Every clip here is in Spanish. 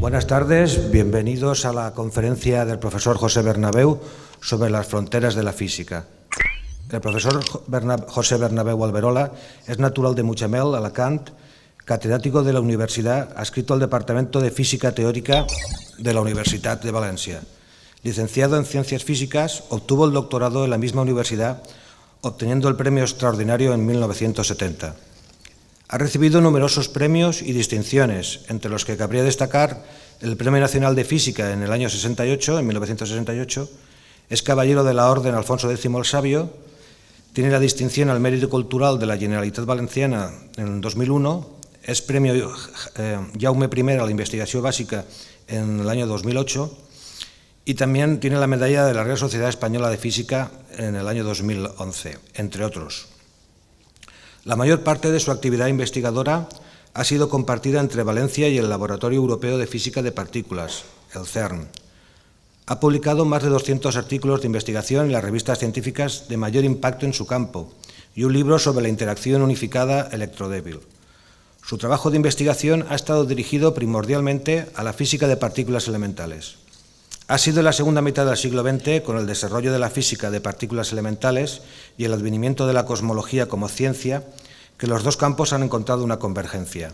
Buenas tardes, bienvenidos a la conferencia del profesor José Bernabéu sobre las fronteras de la física. El profesor José Bernabéu Alberola es natural de Mutxamel, Alacant, catedrático de la universidad, adscrito al Departamento de Física Teórica de la Universidad de Valencia. Licenciado en Ciencias Físicas, obtuvo el doctorado en la misma universidad, obteniendo el premio extraordinario en 1970. Ha recibido numerosos premios y distinciones, entre los que cabría destacar el Premio Nacional de Física en el año 68, en 1968, es caballero de la Orden Alfonso X el Sabio, tiene la distinción al Mérito Cultural de la Generalitat Valenciana en 2001, es premio Jaume I a la Investigación Básica en el año 2008 y también tiene la medalla de la Real Sociedad Española de Física en el año 2011, entre otros. La mayor parte de su actividad investigadora ha sido compartida entre Valencia y el Laboratorio Europeo de Física de Partículas, el CERN. Ha publicado más de 200 artículos de investigación en las revistas científicas de mayor impacto en su campo y un libro sobre la interacción unificada electrodébil. Su trabajo de investigación ha estado dirigido primordialmente a la física de partículas elementales. Ha sido en la segunda mitad del siglo XX, con el desarrollo de la física de partículas elementales y el advenimiento de la cosmología como ciencia, que los dos campos han encontrado una convergencia.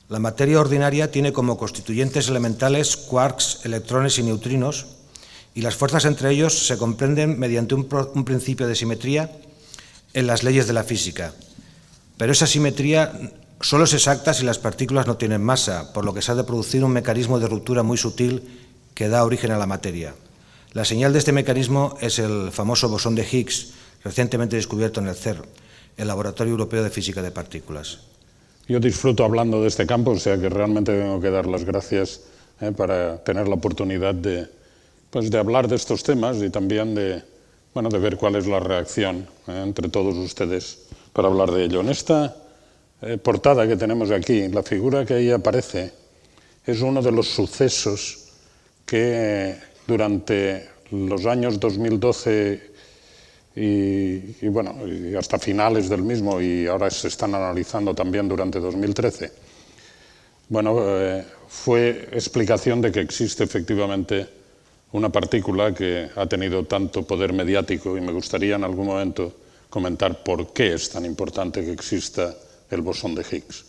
La materia ordinaria tiene como constituyentes elementales quarks, electrones y neutrinos, y las fuerzas entre ellos se comprenden mediante un principio de simetría en las leyes de la física. Pero esa simetría solo es exacta si las partículas no tienen masa, por lo que se ha de producir un mecanismo de ruptura muy sutil que da origen a la materia. La señal de este mecanismo es el famoso bosón de Higgs, recientemente descubierto en el CERN, el Laboratorio Europeo de Física de Partículas. Yo disfruto hablando de este campo, o sea que realmente tengo que dar las gracias para tener la oportunidad de hablar de estos temas y también de ver cuál es la reacción entre todos ustedes para hablar de ello. En esta portada que tenemos aquí, la figura que ahí aparece es uno de los sucesos que durante los años 2012 y hasta finales del mismo, y ahora se están analizando también durante 2013, fue explicación de que existe efectivamente una partícula que ha tenido tanto poder mediático, y me gustaría en algún momento comentar por qué es tan importante que exista el bosón de Higgs.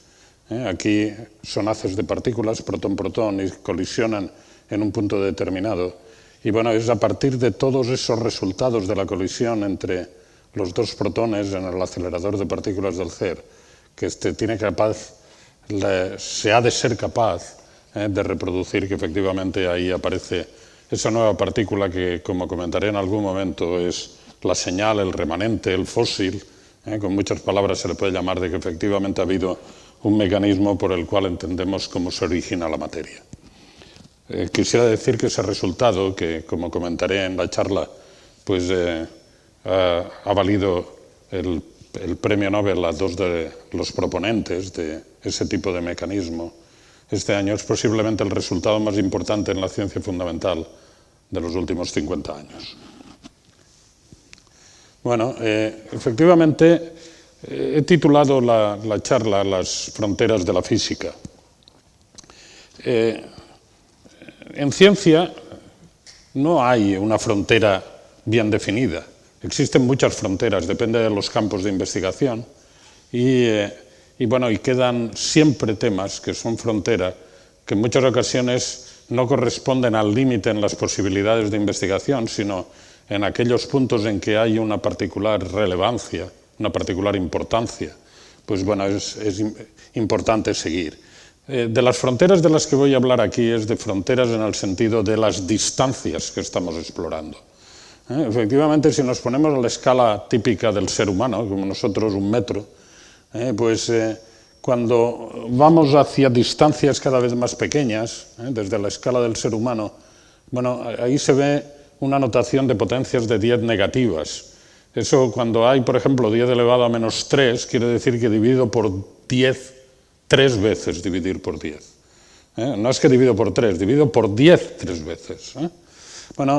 Aquí son haces de partículas, protón-protón, y colisionan en un punto determinado. Y es a partir de todos esos resultados de la colisión entre los dos protones en el acelerador de partículas del CERN que se ha de ser capaz de reproducir que efectivamente ahí aparece esa nueva partícula que, como comentaré en algún momento, es la señal, el remanente, el fósil, con muchas palabras se le puede llamar, de que efectivamente ha habido un mecanismo por el cual entendemos cómo se origina la materia. Quisiera decir que ese resultado, que como comentaré en la charla, ha valido el premio Nobel a dos de los proponentes de ese tipo de mecanismo este año, es posiblemente el resultado más importante en la ciencia fundamental de los últimos 50 años. Efectivamente, he titulado la charla Las fronteras de la física. En ciencia no hay una frontera bien definida. Existen muchas fronteras, depende de los campos de investigación y quedan siempre temas que son frontera que en muchas ocasiones no corresponden al límite en las posibilidades de investigación, sino en aquellos puntos en que hay una particular relevancia, una particular importancia, es importante seguir. De las fronteras de las que voy a hablar aquí es de fronteras en el sentido de las distancias que estamos explorando. Efectivamente, si nos ponemos a la escala típica del ser humano, como nosotros, un metro, cuando vamos hacia distancias cada vez más pequeñas, desde la escala del ser humano, ahí se ve una notación de potencias de 10 negativas. Eso, cuando hay, por ejemplo, 10 elevado a menos 3, quiere decir que dividido por 10, 3 veces dividir por 10. No es que divido por 3, divido por 10 3 veces.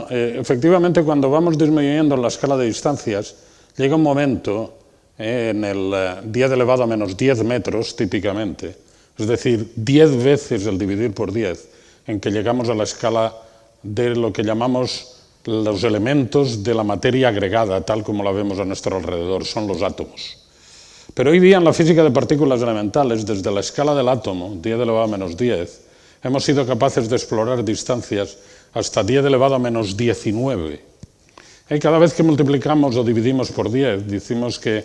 Efectivamente, cuando vamos disminuyendo la escala de distancias, llega un momento en el 10 elevado a menos 10 metros, típicamente, es decir, 10 veces el dividir por 10, en que llegamos a la escala de lo que llamamos los elementos de la materia agregada, tal como la vemos a nuestro alrededor, son los átomos. Pero hoy día en la física de partículas elementales, desde la escala del átomo, 10 elevado a menos 10, hemos sido capaces de explorar distancias hasta 10 elevado a menos 19. Y cada vez que multiplicamos o dividimos por 10, decimos que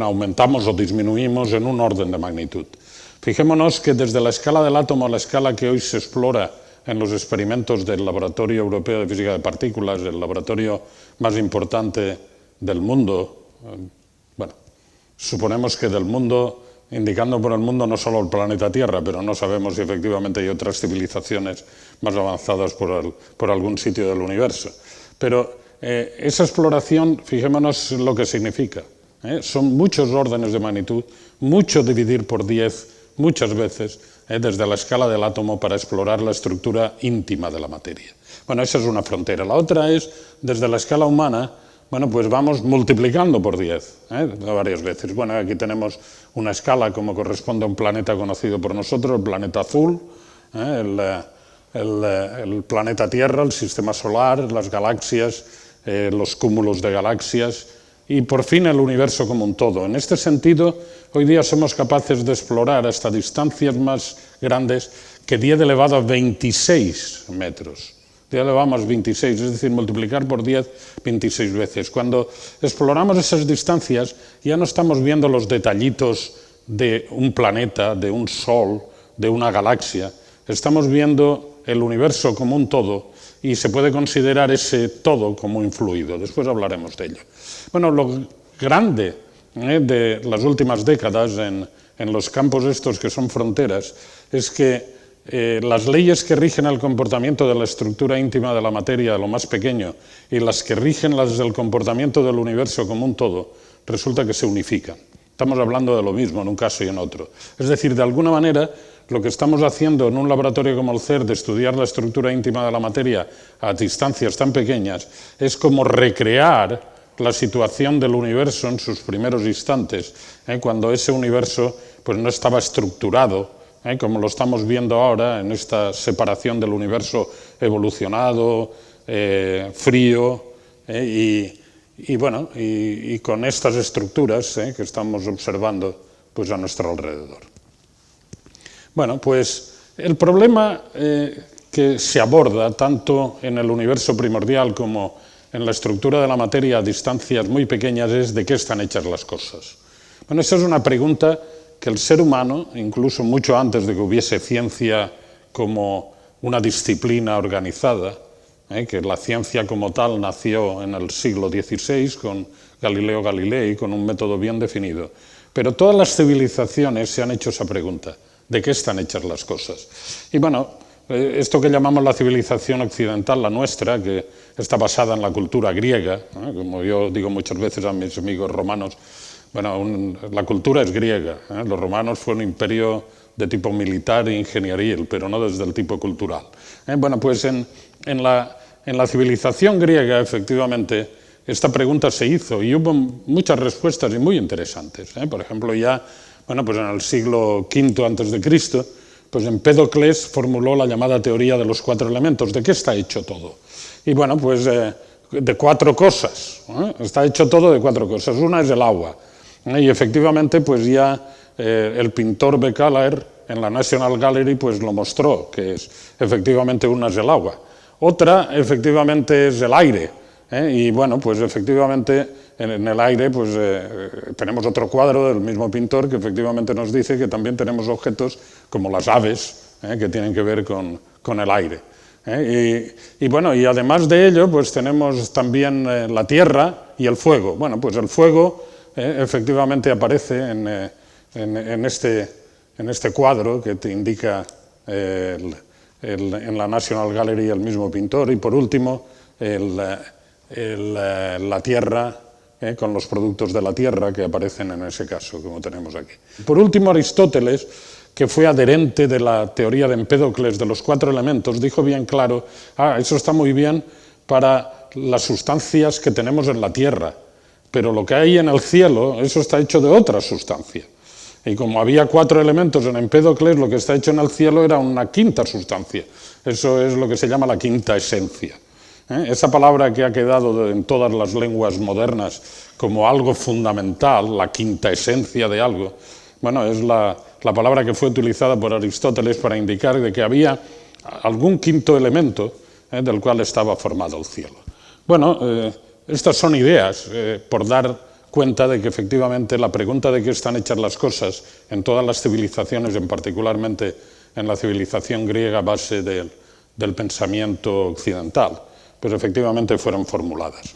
aumentamos o disminuimos en un orden de magnitud. Fijémonos que desde la escala del átomo a la escala que hoy se explora en los experimentos del Laboratorio Europeo de Física de Partículas, el laboratorio más importante del mundo, suponemos que del mundo, indicando por el mundo no solo el planeta Tierra, pero no sabemos si efectivamente hay otras civilizaciones más avanzadas por algún sitio del universo. Pero esa exploración, fijémonos lo que significa. Son muchos órdenes de magnitud, mucho dividir por 10, muchas veces, desde la escala del átomo para explorar la estructura íntima de la materia. Bueno, esa es una frontera. La otra es, desde la escala humana, pues vamos multiplicando por 10, varias veces. Bueno, aquí tenemos una escala como corresponde a un planeta conocido por nosotros, el planeta azul, el planeta Tierra, el sistema solar, las galaxias, los cúmulos de galaxias y por fin el universo como un todo. En este sentido, hoy día somos capaces de explorar hasta distancias más grandes que 10 elevado a 26 metros. 10 elevado a más 26, es decir, multiplicar por 10, 26 veces. Cuando exploramos esas distancias, ya no estamos viendo los detallitos de un planeta, de un sol, de una galaxia. Estamos viendo el universo como un todo y se puede considerar ese todo como un fluido. Después hablaremos de ello. Bueno, lo grande de las últimas décadas en los campos estos que son fronteras es que las leyes que rigen el comportamiento de la estructura íntima de la materia, de lo más pequeño, y las que rigen las del comportamiento del universo como un todo, resulta que se unifican. Estamos hablando de lo mismo en un caso y en otro. Es decir, de alguna manera, lo que estamos haciendo en un laboratorio como el CERN de estudiar la estructura íntima de la materia a distancias tan pequeñas es como recrear la situación del universo en sus primeros instantes, cuando ese universo no estaba estructurado, como lo estamos viendo ahora en esta separación del universo evolucionado, frío, y con estas estructuras que estamos observando a nuestro alrededor. Bueno, pues el problema que se aborda tanto en el universo primordial como en la estructura de la materia a distancias muy pequeñas es de qué están hechas las cosas. Bueno, esa es una pregunta que el ser humano, incluso mucho antes de que hubiese ciencia como una disciplina organizada, que la ciencia como tal nació en el siglo XVI con Galileo Galilei, con un método bien definido. Pero todas las civilizaciones se han hecho esa pregunta, ¿de qué están hechas las cosas? Y bueno, esto que llamamos la civilización occidental, la nuestra, que está basada en la cultura griega, como yo digo muchas veces a mis amigos romanos, la cultura es griega, los romanos fue un imperio de tipo militar e ingenieril, pero no desde el tipo cultural. Bueno, pues en la civilización griega, efectivamente, esta pregunta se hizo y hubo muchas respuestas y muy interesantes. Por ejemplo, ya en el siglo V a.C., Empédocles formuló la llamada teoría de los 4 elementos. ¿De qué está hecho todo? Y bueno, de 4 cosas. Está hecho todo de 4 cosas. Una es el agua. Y efectivamente, ya el pintor Beccaleer en la National Gallery lo mostró, que efectivamente una es el agua. Otra, efectivamente, es el aire. Y bueno, efectivamente en el aire tenemos otro cuadro del mismo pintor que efectivamente nos dice que también tenemos objetos como las aves, que tienen que ver con el aire. Y además de ello, tenemos también la tierra y el fuego. Bueno, el fuego efectivamente aparece en este cuadro que te indica en la National Gallery el mismo pintor. Y por último, la tierra, con los productos de la tierra que aparecen en ese caso, como tenemos aquí. Por último, Aristóteles, que fue adherente de la teoría de Empédocles de los 4 elementos, dijo bien claro, eso está muy bien para las sustancias que tenemos en la tierra, pero lo que hay en el cielo, eso está hecho de otra sustancia. Y como había 4 elementos en Empédocles, lo que está hecho en el cielo era una quinta sustancia. Eso es lo que se llama la quinta esencia. Esa palabra que ha quedado en todas las lenguas modernas como algo fundamental, la quinta esencia de algo, bueno, es la palabra que fue utilizada por Aristóteles para indicar de que había algún quinto elemento del cual estaba formado el cielo. Bueno, estas son ideas por dar cuenta de que efectivamente la pregunta de qué están hechas las cosas en todas las civilizaciones, en particularmente en la civilización griega base del pensamiento occidental, pues efectivamente fueron formuladas.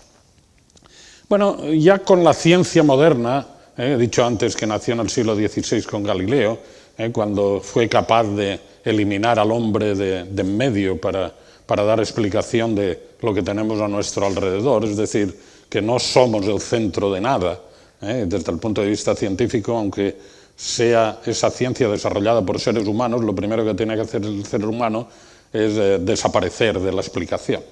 Bueno, ya con la ciencia moderna, he dicho antes que nació en el siglo XVI con Galileo, cuando fue capaz de eliminar al hombre de en medio para dar explicación de lo que tenemos a nuestro alrededor, es decir, que no somos el centro de nada, desde el punto de vista científico, aunque sea esa ciencia desarrollada por seres humanos, lo primero que tiene que hacer el ser humano es desaparecer de la explicación.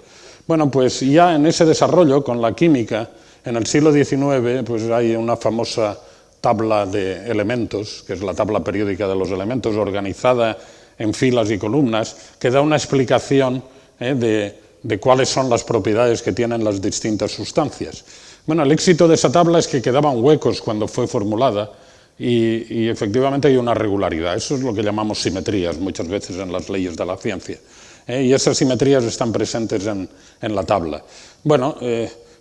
Bueno, pues ya en ese desarrollo, con la química, en el siglo XIX, pues hay una famosa tabla de elementos, que es la tabla periódica de los elementos, organizada en filas y columnas, que da una explicación de cuáles son las propiedades que tienen las distintas sustancias. Bueno, el éxito de esa tabla es que quedaban huecos cuando fue formulada y efectivamente hay una regularidad. Eso es lo que llamamos simetrías muchas veces en las leyes de la ciencia. Y esas simetrías están presentes en la tabla. Bueno,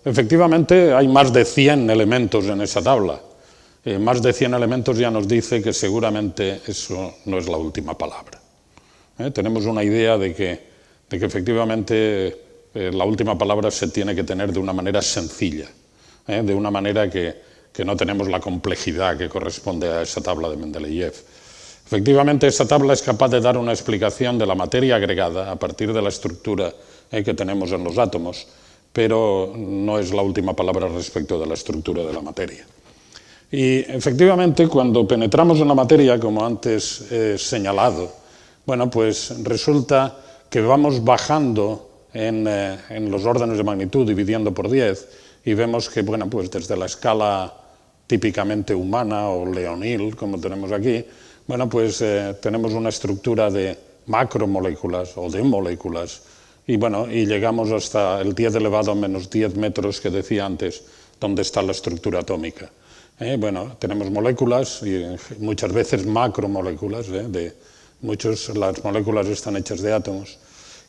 efectivamente hay más de 100 elementos en esa tabla. Más de 100 elementos ya nos dice que seguramente eso no es la última palabra. Tenemos una idea de que efectivamente la última palabra se tiene que tener de una manera sencilla, de una manera que no tenemos la complejidad que corresponde a esa tabla de Mendeleev. Efectivamente, esa tabla es capaz de dar una explicación de la materia agregada a partir de la estructura que tenemos en los átomos, pero no es la última palabra respecto de la estructura de la materia. Y efectivamente, cuando penetramos en la materia, como antes he señalado, bueno, pues resulta que vamos bajando en los órdenes de magnitud, dividiendo por 10, y vemos que, bueno, pues desde la escala típicamente humana o leonil, como tenemos aquí, bueno, pues tenemos una estructura de macromoléculas o de moléculas, y bueno, y llegamos hasta el 10 elevado a menos 10 metros que decía antes, donde está la estructura atómica. Bueno, tenemos moléculas y muchas veces macromoléculas, las moléculas están hechas de átomos.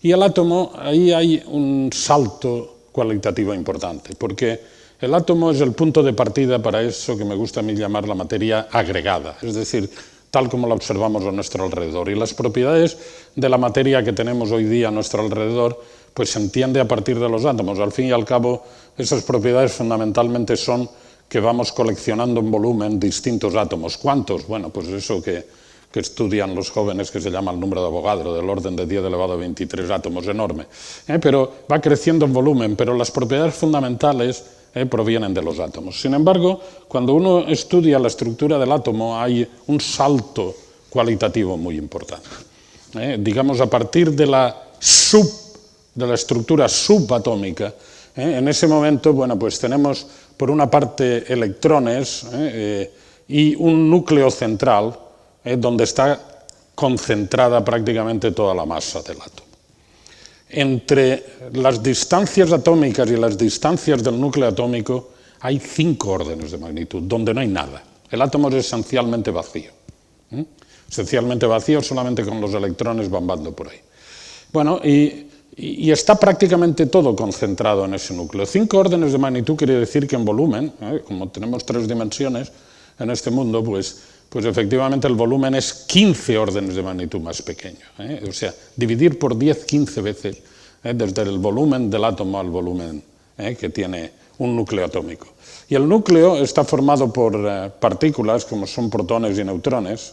Y el átomo, ahí hay un salto cualitativo importante, porque el átomo es el punto de partida para eso que me gusta a mí llamar la materia agregada, es decir, tal como la observamos a nuestro alrededor. Y las propiedades de la materia que tenemos hoy día a nuestro alrededor, pues se entiende a partir de los átomos. Al fin y al cabo, esas propiedades fundamentalmente son que vamos coleccionando en volumen distintos átomos. ¿Cuántos? Bueno, pues eso que estudian los jóvenes, que se llama el número de Avogadro, del orden de 10 elevado a 23 átomos, enorme. Pero va creciendo en volumen, pero las propiedades fundamentales provienen de los átomos. Sin embargo, cuando uno estudia la estructura del átomo, hay un salto cualitativo muy importante. Digamos, a partir de la estructura subatómica, en ese momento, bueno, pues tenemos por una parte electrones y un núcleo central donde está concentrada prácticamente toda la masa del átomo. Entre las distancias atómicas y las distancias del núcleo atómico hay 5 órdenes de magnitud, donde no hay nada. El átomo es esencialmente vacío. Esencialmente vacío, solamente con los electrones bambando por ahí. Bueno, y está prácticamente todo concentrado en ese núcleo. 5 órdenes de magnitud quiere decir que en volumen, como tenemos 3 dimensiones en este mundo, pues efectivamente el volumen es 15 órdenes de magnitud más pequeño. O sea, dividir por 10, 15 veces, desde el volumen del átomo al volumen que tiene un núcleo atómico. Y el núcleo está formado por partículas como son protones y neutrones,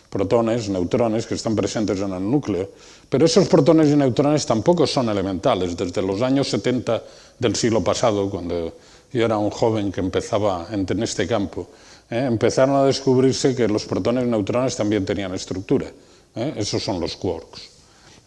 protones, neutrones que están presentes en el núcleo, pero esos protones y neutrones tampoco son elementales. Desde los años 70 del siglo pasado, cuando yo era un joven que empezaba en este campo, empezaron a descubrirse que los protones y neutrones también tenían estructura. Esos son los quarks.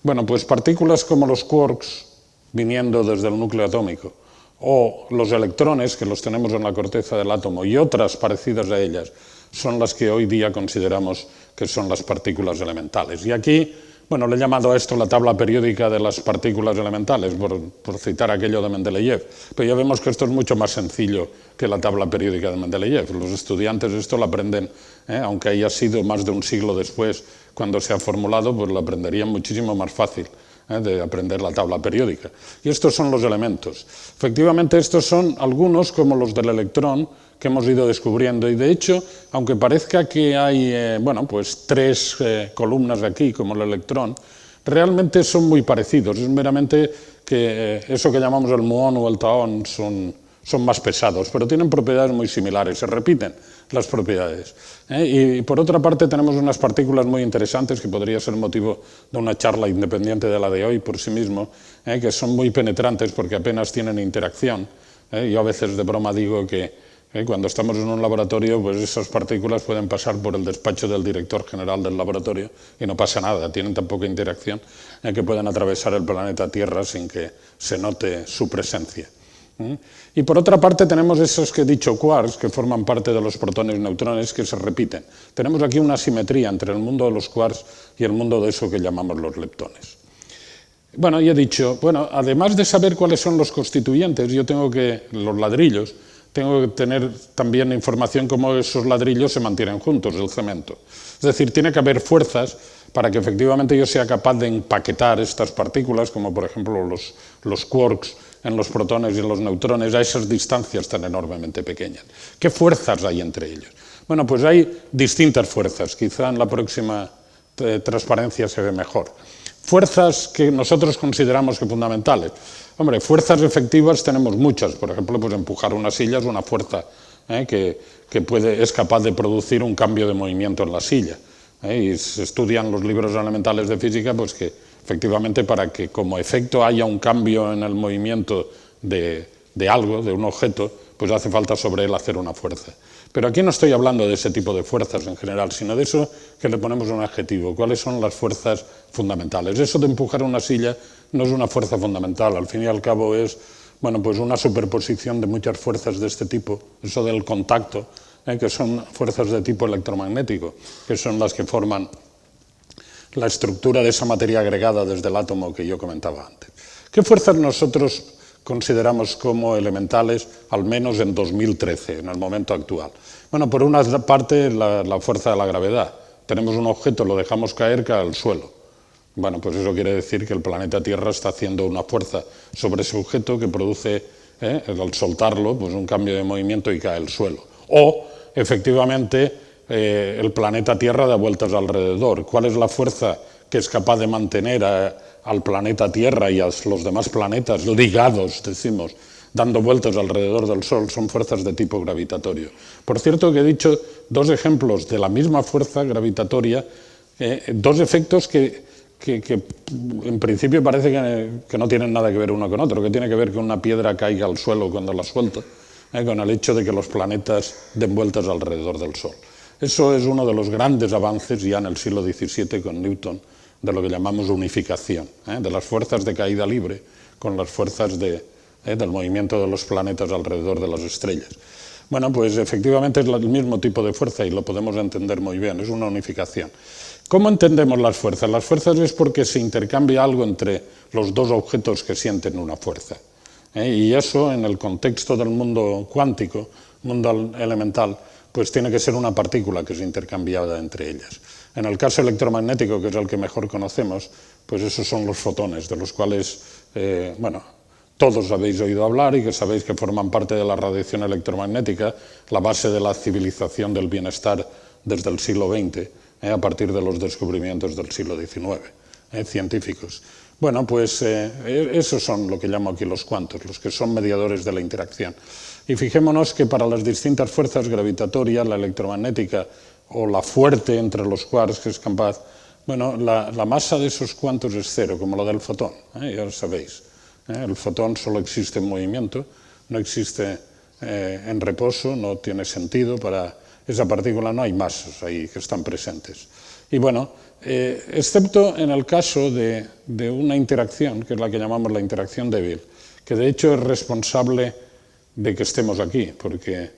Bueno, pues partículas como los quarks, viniendo desde el núcleo atómico, o los electrones, que los tenemos en la corteza del átomo, y otras parecidas a ellas, son las que hoy día consideramos que son las partículas elementales. Y aquí, bueno, le he llamado a esto la tabla periódica de las partículas elementales, por citar aquello de Mendeleev, pero ya vemos que esto es mucho más sencillo que la tabla periódica de Mendeleev. Los estudiantes esto lo aprenden, aunque haya sido más de un siglo después cuando se ha formulado, pues lo aprenderían muchísimo más fácil de aprender la tabla periódica. Y estos son los elementos. Efectivamente, estos son algunos, como los del electrón, que hemos ido descubriendo, y de hecho, aunque parezca que hay bueno, pues 3 columnas aquí, como el electrón, realmente son muy parecidos. Es meramente que eso que llamamos el muón o el taón son más pesados, pero tienen propiedades muy similares, se repiten las propiedades. Y por otra parte tenemos unas partículas muy interesantes, que podría ser motivo de una charla independiente de la de hoy por sí mismo, que son muy penetrantes porque apenas tienen interacción. Yo a veces de broma digo que cuando estamos en un laboratorio, pues esas partículas pueden pasar por el despacho del director general del laboratorio y no pasa nada, tienen tan poca interacción que pueden atravesar el planeta Tierra sin que se note su presencia. Y por otra parte tenemos esos que he dicho quarks, que forman parte de los protones y neutrones, que se repiten. Tenemos aquí una simetría entre el mundo de los quarks y el mundo de eso que llamamos los leptones. Bueno, y he dicho, bueno, además de saber cuáles son los constituyentes, yo tengo que, los ladrillos, tengo que tener también información cómo esos ladrillos se mantienen juntos, el cemento. Es decir, tiene que haber fuerzas para que efectivamente yo sea capaz de empaquetar estas partículas, como por ejemplo los quarks en los protones y en los neutrones, a esas distancias tan enormemente pequeñas. ¿Qué fuerzas hay entre ellos? Bueno, pues hay distintas fuerzas, quizá en la próxima transparencia se ve mejor. Fuerzas que nosotros consideramos que fundamentales. Hombre, fuerzas efectivas tenemos muchas. Por ejemplo, pues empujar una silla es una fuerza que es capaz de producir un cambio de movimiento en la silla. Y se estudian los libros elementales de física, pues que efectivamente para que como efecto haya un cambio en el movimiento de algo, de un objeto, pues hace falta sobre él hacer una fuerza. Pero aquí no estoy hablando de ese tipo de fuerzas en general, sino de eso que le ponemos un adjetivo. ¿Cuáles son las fuerzas fundamentales? Eso de empujar una silla no es una fuerza fundamental, al fin y al cabo es, bueno, pues una superposición de muchas fuerzas de este tipo, eso del contacto, que son fuerzas de tipo electromagnético, que son las que forman la estructura de esa materia agregada desde el átomo que yo comentaba antes. ¿Qué fuerzas nosotros consideramos como elementales, al menos en 2013, en el momento actual? Bueno, por una parte, la fuerza de la gravedad. Tenemos un objeto, lo dejamos caer, cae al suelo. Bueno, pues eso quiere decir que el planeta Tierra está haciendo una fuerza sobre ese objeto que produce, al soltarlo, pues un cambio de movimiento y cae al suelo. O, efectivamente, el planeta Tierra da vueltas alrededor. ¿Cuál es la fuerza que es capaz de mantener al planeta Tierra y a los demás planetas ligados, decimos, dando vueltas alrededor del Sol? Son fuerzas de tipo gravitatorio. Por cierto, que he dicho 2 ejemplos de la misma fuerza gravitatoria, 2 efectos que en principio parece que no tienen nada que ver uno con otro, que tiene que ver que una piedra caiga al suelo cuando la suelta, con el hecho de que los planetas den vueltas alrededor del Sol. Eso es uno de los grandes avances ya en el siglo XVII con Newton, de lo que llamamos unificación, de las fuerzas de caída libre con las fuerzas del movimiento de los planetas alrededor de las estrellas. Bueno, pues efectivamente es el mismo tipo de fuerza y lo podemos entender muy bien, es una unificación. ¿Cómo entendemos las fuerzas? Las fuerzas es porque se intercambia algo entre los 2 objetos que sienten una fuerza. Y eso, en el contexto del mundo cuántico, mundo elemental, pues tiene que ser una partícula que es intercambiada entre ellas. En el caso electromagnético, que es el que mejor conocemos, pues esos son los fotones, de los cuales, bueno, todos habéis oído hablar y que sabéis que forman parte de la radiación electromagnética, la base de la civilización del bienestar desde el siglo XX, a partir de los descubrimientos del siglo XIX, científicos. Bueno, pues esos son lo que llamo aquí los cuantos, los que son mediadores de la interacción. Y fijémonos que para las distintas fuerzas gravitatorias, la electromagnética o la fuerte entre los quarks, que es capaz, bueno, la masa de esos cuantos es 0, como la del fotón, ya lo sabéis. El fotón solo existe en movimiento, no existe en reposo, no tiene sentido para esa partícula, no hay masas ahí que están presentes. Y bueno, excepto en el caso de una interacción, que es la que llamamos la interacción débil, que de hecho es responsable de que estemos aquí, porque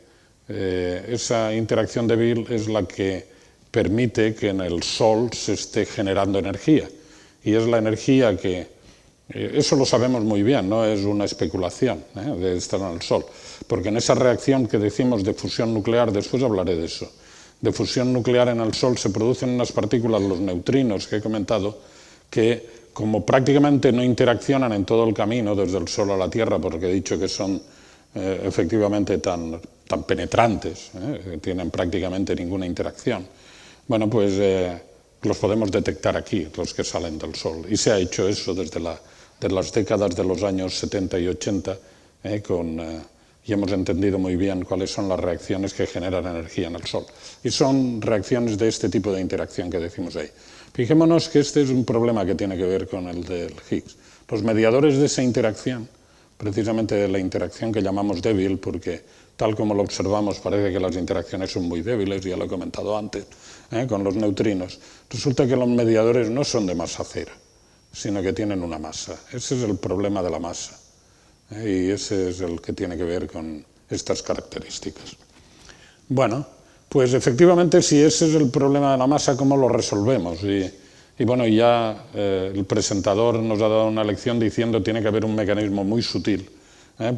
esa interacción débil es la que permite que en el Sol se esté generando energía. Y es la energía que, eso lo sabemos muy bien, no es una especulación de estar en el Sol, porque en esa reacción que decimos de fusión nuclear, después hablaré de eso, de fusión nuclear en el Sol se producen unas partículas, los neutrinos que he comentado, que como prácticamente no interaccionan en todo el camino desde el Sol a la Tierra, porque he dicho que son efectivamente tan penetrantes, que tienen prácticamente ninguna interacción, bueno, pues los podemos detectar aquí, los que salen del Sol. Y se ha hecho eso desde las décadas de los años 70 y 80, y hemos entendido muy bien cuáles son las reacciones que generan energía en el Sol. Y son reacciones de este tipo de interacción que decimos ahí. Fijémonos que este es un problema que tiene que ver con el del Higgs. Los mediadores de esa interacción, precisamente de la interacción que llamamos débil, porque tal como lo observamos parece que las interacciones son muy débiles, ya lo he comentado antes, con los neutrinos. Resulta que los mediadores no son de masa cero, sino que tienen una masa. Ese es el problema de la masa. Y ese es el que tiene que ver con estas características. Bueno, pues efectivamente, si ese es el problema de la masa, ¿cómo lo resolvemos? Y bueno, ya el presentador nos ha dado una lección diciendo que tiene que haber un mecanismo muy sutil,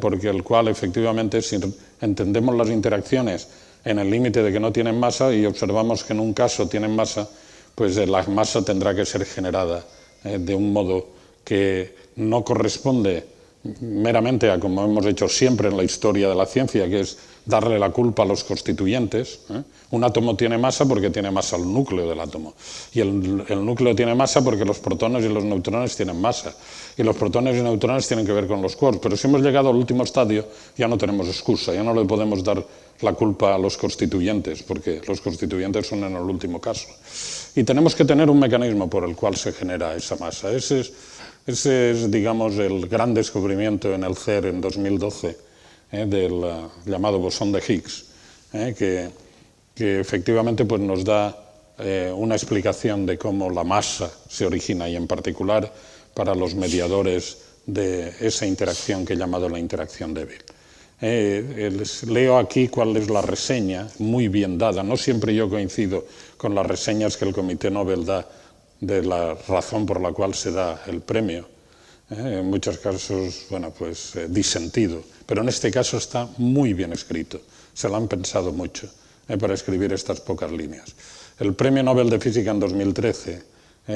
porque el cual efectivamente, si entendemos las interacciones en el límite de que no tienen masa y observamos que en un caso tienen masa, pues la masa tendrá que ser generada de un modo que no corresponde meramente a como hemos hecho siempre en la historia de la ciencia, que es darle la culpa a los constituyentes. Un átomo tiene masa porque tiene masa el núcleo del átomo, y el núcleo tiene masa porque los protones y los neutrones tienen masa, y los protones y neutrones tienen que ver con los quarks. Pero si hemos llegado al último estadio, ya no tenemos excusa, ya no le podemos dar la culpa a los constituyentes, porque los constituyentes son en el último caso. Y tenemos que tener un mecanismo por el cual se genera esa masa. Ese es, digamos, el gran descubrimiento en el CER en 2012, del llamado bosón de Higgs, que efectivamente pues, nos da una explicación de cómo la masa se origina, y en particular para los mediadores de esa interacción que he llamado la interacción débil. Les leo aquí cuál es la reseña, muy bien dada. No siempre yo coincido con las reseñas que el Comité Nobel da de la razón por la cual se da el premio. En muchos casos, bueno, pues disentido, pero en este caso está muy bien escrito, se lo han pensado mucho para escribir estas pocas líneas. El Premio Nobel de Física en 2013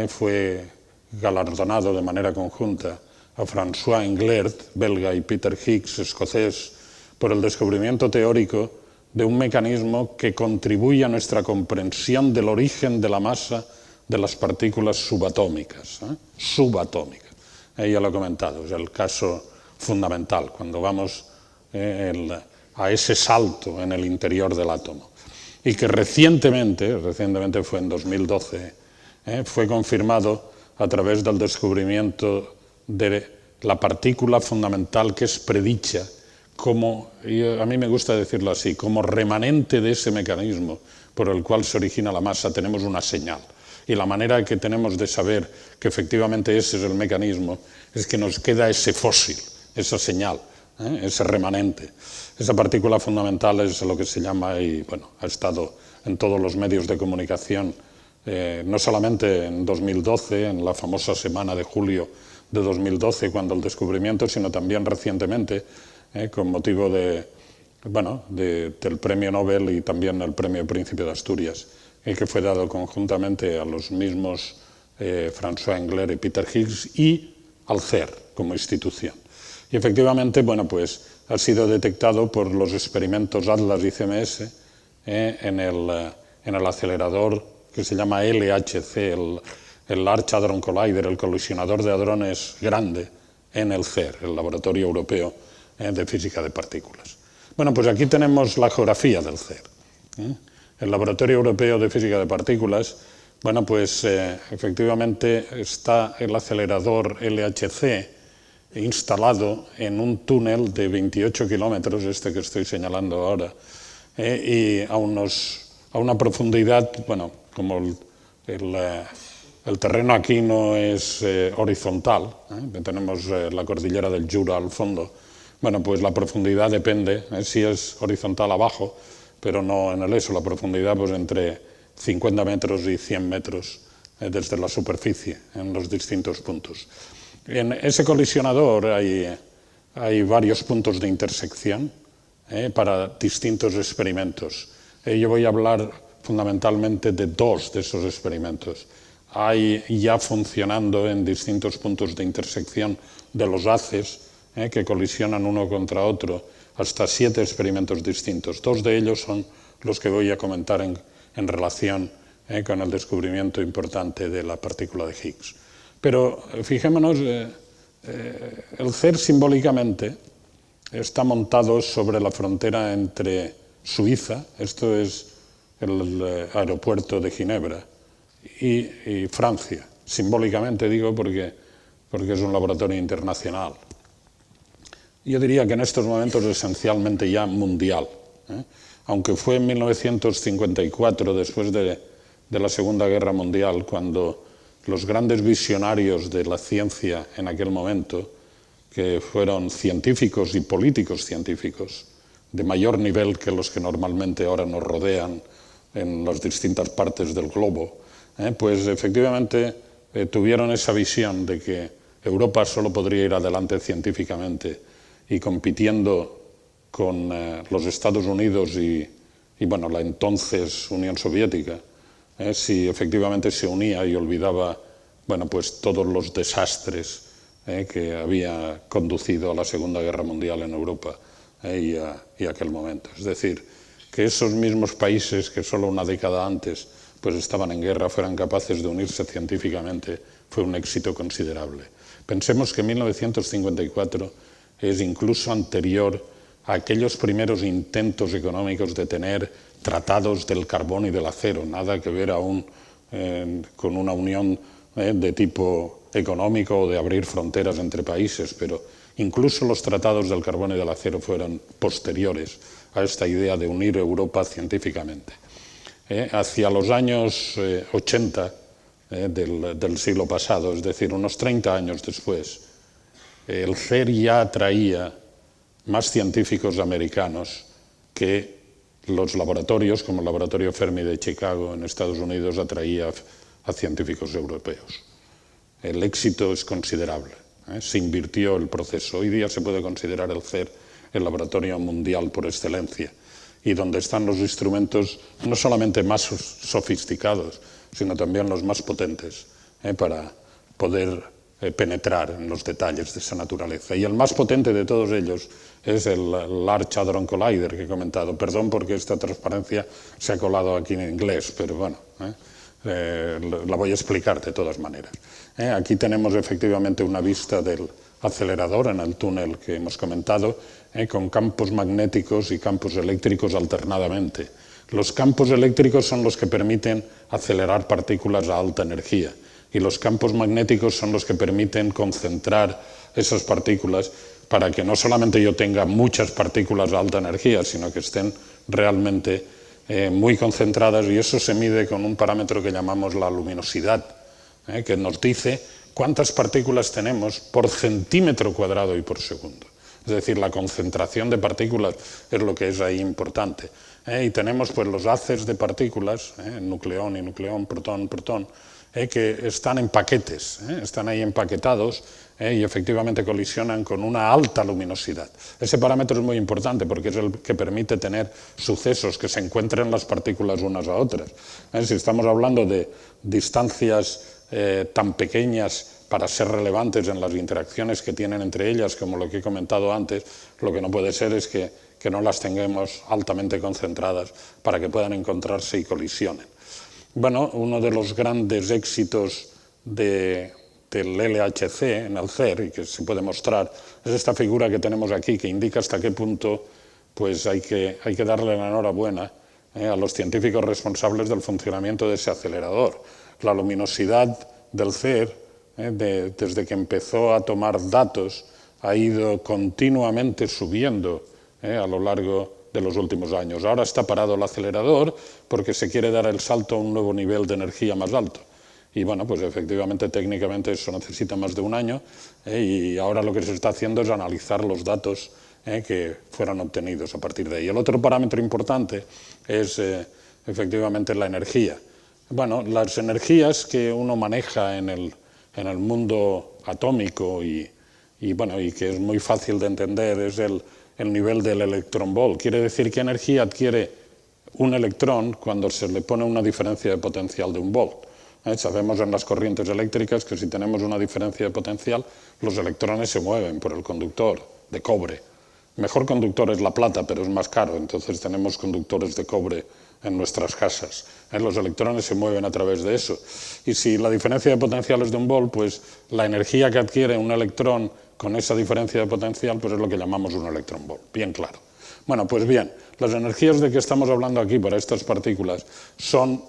fue galardonado de manera conjunta a François Englert, belga, y Peter Higgs, escocés, por el descubrimiento teórico de un mecanismo que contribuye a nuestra comprensión del origen de la masa de las partículas subatómicas. Subatómicas. Ya lo he comentado, es el caso fundamental, cuando vamos a ese salto en el interior del átomo. Y que recientemente fue en 2012, fue confirmado a través del descubrimiento de la partícula fundamental que es predicha como, y a mí me gusta decirlo así, como remanente de ese mecanismo por el cual se origina la masa, tenemos una señal. Y la manera que tenemos de saber que efectivamente ese es el mecanismo es que nos queda ese fósil, esa señal, ese remanente. Esa partícula fundamental es lo que se llama, y bueno, ha estado en todos los medios de comunicación, no solamente en 2012, en la famosa semana de julio de 2012, cuando el descubrimiento, sino también recientemente, con motivo del Premio Nobel y también el Premio Príncipe de Asturias, que fue dado conjuntamente a los mismos François Englert y Peter Higgs y al CER como institución. Y efectivamente, bueno, pues ha sido detectado por los experimentos ATLAS y CMS en el acelerador que se llama LHC, el Large Hadron Collider, el colisionador de hadrones grande en el CER, el Laboratorio Europeo de Física de Partículas. Bueno, pues aquí tenemos la geografía del CER. El Laboratorio Europeo de Física de Partículas, bueno, pues efectivamente está el acelerador LHC instalado en un túnel de 28 kilómetros, este que estoy señalando ahora, y a una profundidad, bueno, como el terreno aquí no es horizontal, tenemos la cordillera del Jura al fondo, bueno, pues la profundidad depende, si es horizontal abajo, pero no en el ESO. La profundidad pues entre 50 metros y 100 metros desde la superficie en los distintos puntos. En ese colisionador hay varios puntos de intersección para distintos experimentos. Yo voy a hablar fundamentalmente de dos de esos experimentos. Hay ya funcionando en distintos puntos de intersección de los haces que colisionan uno contra otro hasta 7 experimentos distintos. 2 de ellos son los que voy a comentar en relación con el descubrimiento importante de la partícula de Higgs. Pero fijémonos, el CERN simbólicamente está montado sobre la frontera entre Suiza, esto es el aeropuerto de Ginebra, y Francia. Simbólicamente digo porque es un laboratorio internacional. Yo diría que en estos momentos esencialmente ya mundial, aunque fue en 1954, después de la Segunda Guerra Mundial, cuando los grandes visionarios de la ciencia en aquel momento, que fueron científicos y políticos científicos de mayor nivel que los que normalmente ahora nos rodean en las distintas partes del globo, pues efectivamente tuvieron esa visión de que Europa solo podría ir adelante científicamente y compitiendo con los Estados Unidos y bueno, la entonces Unión Soviética, si efectivamente se unía y olvidaba bueno, pues todos los desastres que había conducido a la Segunda Guerra Mundial en Europa y aquel momento. Es decir, que esos mismos países que solo una década antes pues estaban en guerra fueran capaces de unirse científicamente fue un éxito considerable. Pensemos que 1954 es incluso anterior a aquellos primeros intentos económicos de tener tratados del carbón y del acero, nada que ver aún con una unión de tipo económico o de abrir fronteras entre países, pero incluso los tratados del carbón y del acero fueron posteriores a esta idea de unir Europa científicamente. Hacia los años 80 del siglo pasado, es decir, unos 30 años después, el CERN ya atraía más científicos americanos que los laboratorios, como el Laboratorio Fermi de Chicago en Estados Unidos, atraía a científicos europeos. El éxito es considerable. Se invirtió el proceso. Hoy día se puede considerar el CERN el laboratorio mundial por excelencia y donde están los instrumentos no solamente más sofisticados, sino también los más potentes para poder penetrar en los detalles de esa naturaleza. Y el más potente de todos ellos es el Large Hadron Collider que he comentado. Perdón porque esta transparencia se ha colado aquí en inglés, pero bueno, la voy a explicar de todas maneras. Aquí tenemos efectivamente una vista del acelerador en el túnel que hemos comentado, con campos magnéticos y campos eléctricos alternadamente. Los campos eléctricos son los que permiten acelerar partículas a alta energía y los campos magnéticos son los que permiten concentrar esas partículas para que no solamente yo tenga muchas partículas a alta energía, sino que estén realmente muy concentradas, y eso se mide con un parámetro que llamamos la luminosidad, que nos dice cuántas partículas tenemos por centímetro cuadrado y por segundo. Es decir, la concentración de partículas es lo que es ahí importante. Y tenemos pues los haces de partículas, nucleón y nucleón, protón, protón, que están en paquetes, están ahí empaquetados y efectivamente colisionan con una alta luminosidad. Ese parámetro es muy importante porque es el que permite tener sucesos que se encuentren las partículas unas a otras. Si estamos hablando de distancias tan pequeñas para ser relevantes en las interacciones que tienen entre ellas, como lo que he comentado antes, lo que no puede ser es que no las tengamos altamente concentradas para que puedan encontrarse y colisionen. Bueno, uno de los grandes éxitos del LHC en el CERN, y que se puede mostrar, es esta figura que tenemos aquí, que indica hasta qué punto pues hay que darle la enhorabuena a los científicos responsables del funcionamiento de ese acelerador. La luminosidad del CERN, desde que empezó a tomar datos, ha ido continuamente subiendo a lo largo de los últimos años. Ahora está parado el acelerador porque se quiere dar el salto a un nuevo nivel de energía más alto. Y bueno, pues efectivamente técnicamente eso necesita más de un año y ahora lo que se está haciendo es analizar los datos que fueran obtenidos a partir de ahí. El otro parámetro importante es efectivamente la energía. Bueno, las energías que uno maneja en el mundo atómico y que es muy fácil de entender es el nivel del electronvolt. Quiere decir qué energía adquiere un electrón cuando se le pone una diferencia de potencial de un volt. Sabemos en las corrientes eléctricas que si tenemos una diferencia de potencial, los electrones se mueven por el conductor de cobre. El mejor conductor es la plata, pero es más caro, entonces tenemos conductores de cobre en nuestras casas. Los electrones se mueven a través de eso. Y si la diferencia de potencial es de un volt, pues la energía que adquiere un electrón con esa diferencia de potencial pues es lo que llamamos un electronvolt. Bien claro. Bueno, pues bien, las energías de que estamos hablando aquí para estas partículas son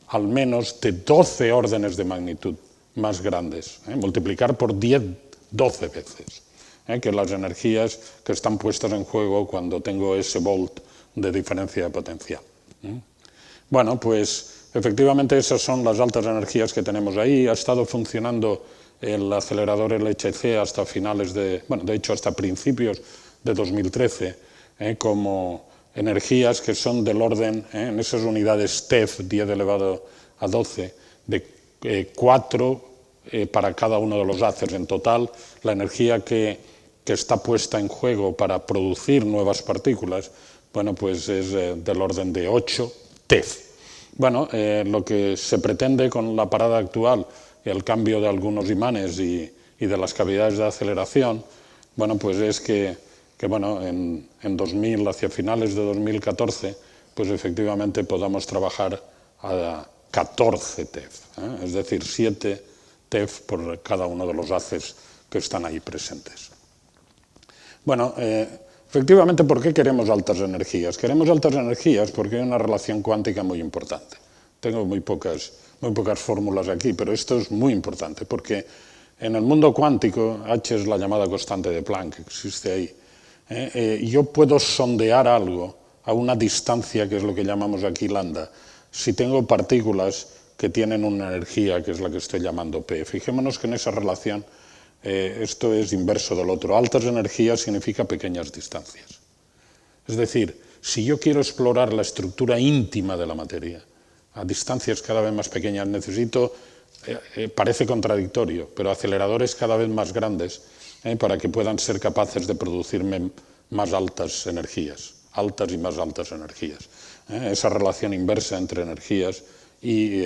al menos de 12 órdenes de magnitud más grandes. Multiplicar por 10, 12 veces. Que las energías que están puestas en juego cuando tengo ese volt de diferencia de potencial. Bueno, pues efectivamente esas son las altas energías que tenemos ahí. Ha estado funcionando el acelerador LHC hasta finales de hecho hasta principios de 2013, como energías que son del orden, en esas unidades TeV, 10 elevado a 12, de 4 para cada uno de los haces. En total, la energía que está puesta en juego para producir nuevas partículas, bueno, pues es del orden de 8 TeV. Bueno, lo que se pretende con la parada actual, el cambio de algunos imanes y de las cavidades de aceleración, bueno, pues es que en 2000, hacia finales de 2014, pues efectivamente podamos trabajar a 14 TeV, es decir, 7 TeV por cada uno de los haces que están ahí presentes. Bueno, efectivamente, ¿por qué queremos altas energías? Queremos altas energías porque hay una relación cuántica muy importante. Tengo muy pocas fórmulas aquí, pero esto es muy importante porque en el mundo cuántico, H es la llamada constante de Planck, que existe ahí. Yo puedo sondear algo a una distancia, que es lo que llamamos aquí lambda, si tengo partículas que tienen una energía, que es la que estoy llamando P. Fijémonos que en esa relación esto es inverso del otro. Altas energías significa pequeñas distancias. Es decir, si yo quiero explorar la estructura íntima de la materia a distancias cada vez más pequeñas, necesito, parece contradictorio, pero aceleradores cada vez más grandes para que puedan ser capaces de producirme más altas energías, altas y más altas energías. Esa relación inversa entre energías y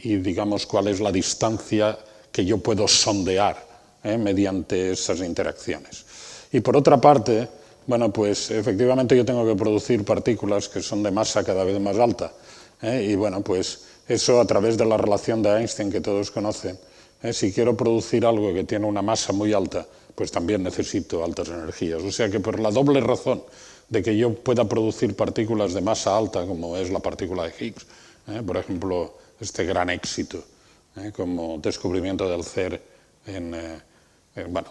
digamos cuál es la distancia que yo puedo sondear mediante esas interacciones. Y por otra parte, bueno, pues efectivamente yo tengo que producir partículas que son de masa cada vez más alta. Y bueno, pues eso a través de la relación de Einstein que todos conocen. Si quiero producir algo que tiene una masa muy alta, pues también necesito altas energías. O sea que por la doble razón de que yo pueda producir partículas de masa alta, como es la partícula de Higgs, por ejemplo, este gran éxito, como descubrimiento del CER bueno,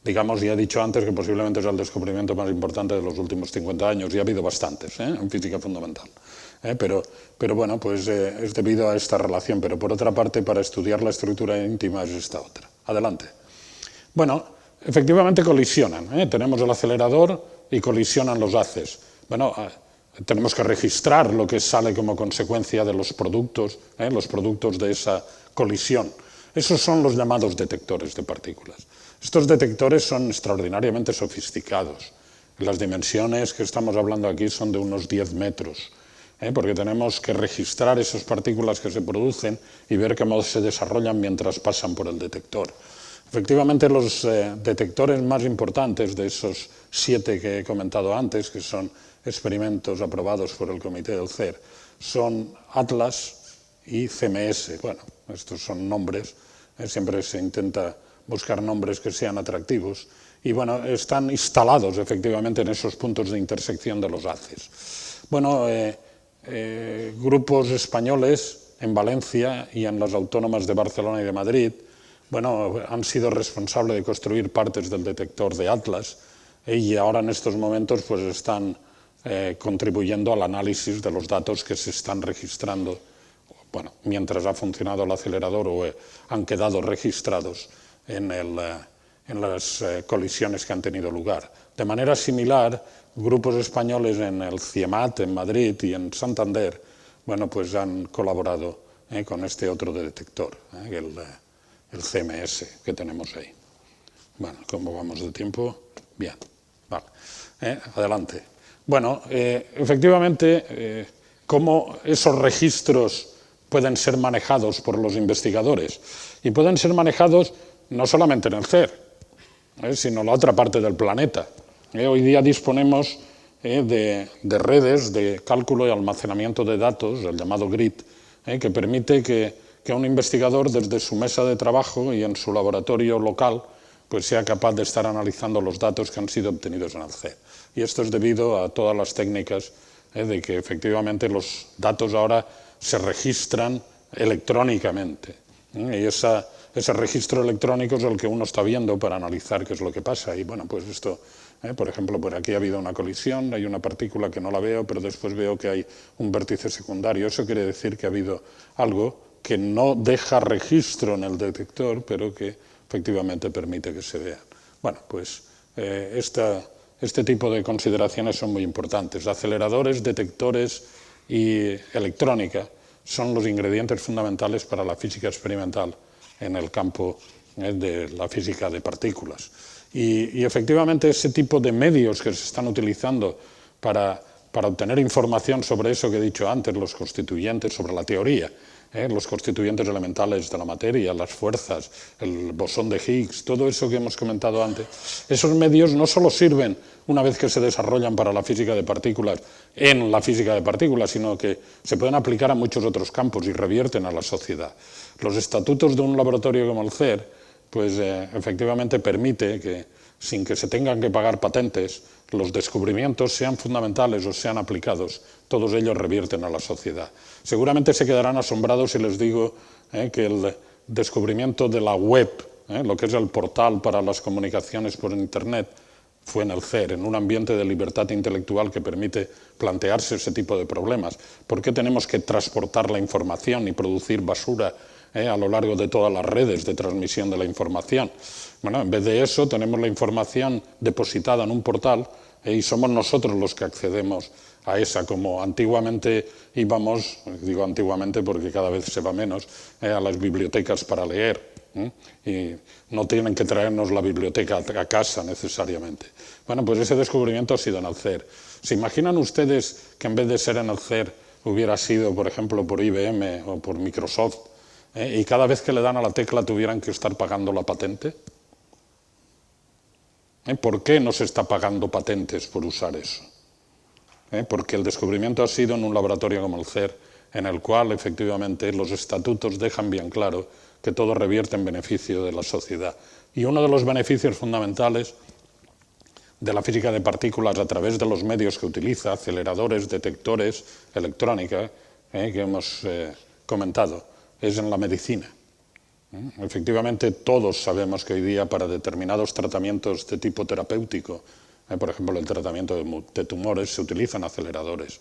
digamos, ya he dicho antes que posiblemente es el descubrimiento más importante de los últimos 50 años, y ha habido bastantes en física fundamental. Pero bueno, pues es debido a esta relación, pero por otra parte, para estudiar la estructura íntima es esta otra. Adelante. Bueno, efectivamente colisionan. Tenemos el acelerador y colisionan los haces. Bueno, tenemos que registrar lo que sale como consecuencia de los productos de esa colisión. Esos son los llamados detectores de partículas. Estos detectores son extraordinariamente sofisticados. Las dimensiones que estamos hablando aquí son de unos 10 metros, porque tenemos que registrar esas partículas que se producen y ver cómo se desarrollan mientras pasan por el detector. Efectivamente, los detectores más importantes de esos 7 que he comentado antes, que son experimentos aprobados por el comité del CER, son Atlas y CMS. Bueno, estos son nombres, siempre se intenta buscar nombres que sean atractivos, y bueno, están instalados efectivamente en esos puntos de intersección de los haces. Bueno, grupos españoles en Valencia y en las autónomas de Barcelona y de Madrid, bueno, han sido responsables de construir partes del detector de Atlas, y ahora en estos momentos pues están contribuyendo al análisis de los datos que se están registrando, bueno, mientras ha funcionado el acelerador o han quedado registrados en las colisiones que han tenido lugar. de manera similar, grupos españoles en el CIEMAT, en Madrid y en Santander, bueno, pues han colaborado con este otro detector, el CMS que tenemos ahí. Bueno, ¿cómo vamos de tiempo? Bien, vale. Adelante. Bueno, efectivamente, ¿cómo esos registros pueden ser manejados por los investigadores? Y pueden ser manejados no solamente en el CER, sino en la otra parte del planeta. Hoy día disponemos de redes de cálculo y almacenamiento de datos, el llamado GRID, que permite que un investigador desde su mesa de trabajo y en su laboratorio local pues sea capaz de estar analizando los datos que han sido obtenidos en el CER. Y esto es debido a todas las técnicas de que efectivamente los datos ahora se registran electrónicamente. Y ese registro electrónico es el que uno está viendo para analizar qué es lo que pasa. Y bueno, pues esto, por ejemplo, por aquí ha habido una colisión, hay una partícula que no la veo, pero después veo que hay un vértice secundario. Eso quiere decir que ha habido algo que no deja registro en el detector, pero que efectivamente permite que se vean. Bueno, pues este tipo de consideraciones son muy importantes. Aceleradores, detectores y electrónica son los ingredientes fundamentales para la física experimental en el campo de la física de partículas. Y efectivamente ese tipo de medios que se están utilizando para obtener información sobre eso que he dicho antes, los constituyentes, sobre la teoría, los constituyentes elementales de la materia, las fuerzas, el bosón de Higgs, todo eso que hemos comentado antes, esos medios no solo sirven una vez que se desarrollan para la física de partículas en la física de partículas, sino que se pueden aplicar a muchos otros campos y revierten a la sociedad. Los estatutos de un laboratorio como el CER, pues efectivamente permite que, sin que se tengan que pagar patentes, los descubrimientos, sean fundamentales o sean aplicados, todos ellos revierten a la sociedad. Seguramente se quedarán asombrados si les digo que el descubrimiento de la web, lo que es el portal para las comunicaciones por Internet, fue en el CER, en un ambiente de libertad intelectual que permite plantearse ese tipo de problemas. ¿Por qué tenemos que transportar la información y producir basura a lo largo de todas las redes de transmisión de la información? Bueno, en vez de eso tenemos la información depositada en un portal y somos nosotros los que accedemos a esa, como antiguamente íbamos, digo antiguamente porque cada vez se va menos, a las bibliotecas para leer. Y no tienen que traernos la biblioteca a casa necesariamente. Bueno, pues ese descubrimiento ha sido en el CER. ¿Se imaginan ustedes que en vez de ser en el CER hubiera sido, por ejemplo, por IBM o por Microsoft, y cada vez que le dan a la tecla tuvieran que estar pagando la patente? ¿Por qué no se está pagando patentes por usar eso? Porque el descubrimiento ha sido en un laboratorio como el CER, en el cual efectivamente los estatutos dejan bien claro que todo revierte en beneficio de la sociedad. Y uno de los beneficios fundamentales de la física de partículas a través de los medios que utiliza, aceleradores, detectores, electrónica, que hemos comentado, es en la medicina. Efectivamente, todos sabemos que hoy día para determinados tratamientos de tipo terapéutico, por ejemplo, el tratamiento de tumores, se utilizan aceleradores.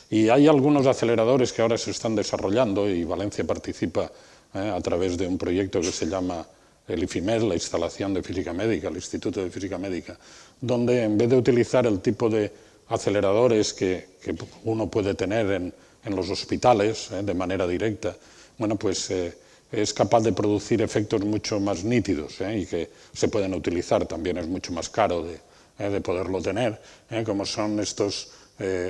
Y hay algunos aceleradores que ahora se están desarrollando y Valencia participa a través de un proyecto que se llama el IFIMED, la instalación de física médica, el Instituto de Física Médica, donde en vez de utilizar el tipo de aceleradores que uno puede tener en los hospitales de manera directa, bueno, pues es capaz de producir efectos mucho más nítidos y que se pueden utilizar. También es mucho más caro de poderlo tener, como son estos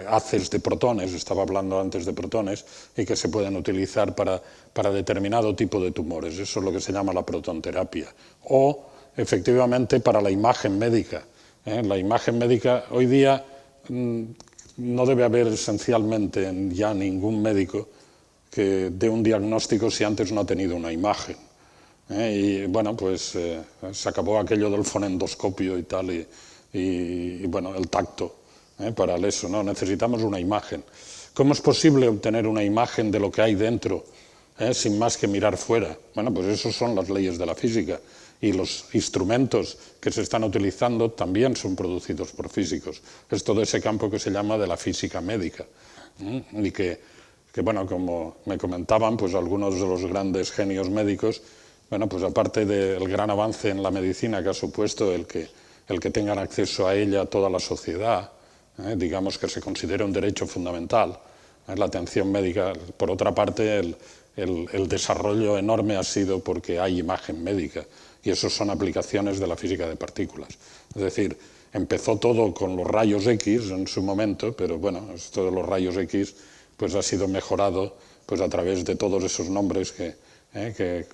haces de protones, estaba hablando antes de protones, y que se pueden utilizar para determinado tipo de tumores. Eso es lo que se llama la protonterapia. O, efectivamente, para la imagen médica. La imagen médica, hoy día no debe haber esencialmente ya ningún médico que dé un diagnóstico si antes no ha tenido una imagen. Y bueno, pues se acabó aquello del fonendoscopio y tal, y bueno, el tacto para eso, ¿no? Necesitamos una imagen. ¿Cómo es posible obtener una imagen de lo que hay dentro sin más que mirar fuera? Bueno, pues esas son las leyes de la física, y los instrumentos que se están utilizando también son producidos por físicos. Es todo ese campo que se llama de la física médica, y que bueno, como me comentaban, pues algunos de los grandes genios médicos, bueno, pues aparte del gran avance en la medicina que ha supuesto el que el que tengan acceso a ella toda la sociedad, digamos que se considera un derecho fundamental, la atención médica. Por otra parte, el desarrollo enorme ha sido porque hay imagen médica, y eso son aplicaciones de la física de partículas. Es decir, empezó todo con los rayos X en su momento, pero bueno, esto de los rayos X pues ha sido mejorado pues a través de todos esos nombres que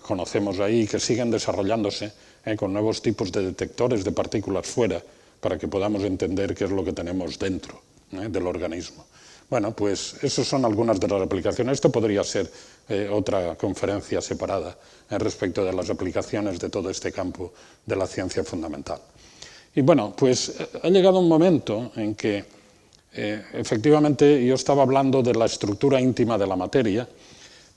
conocemos ahí y que siguen desarrollándose con nuevos tipos de detectores de partículas fuera para que podamos entender qué es lo que tenemos dentro del organismo. Bueno, pues esas son algunas de las aplicaciones. Esto podría ser otra conferencia separada respecto de las aplicaciones de todo este campo de la ciencia fundamental. Y bueno, pues ha llegado un momento en que efectivamente yo estaba hablando de la estructura íntima de la materia,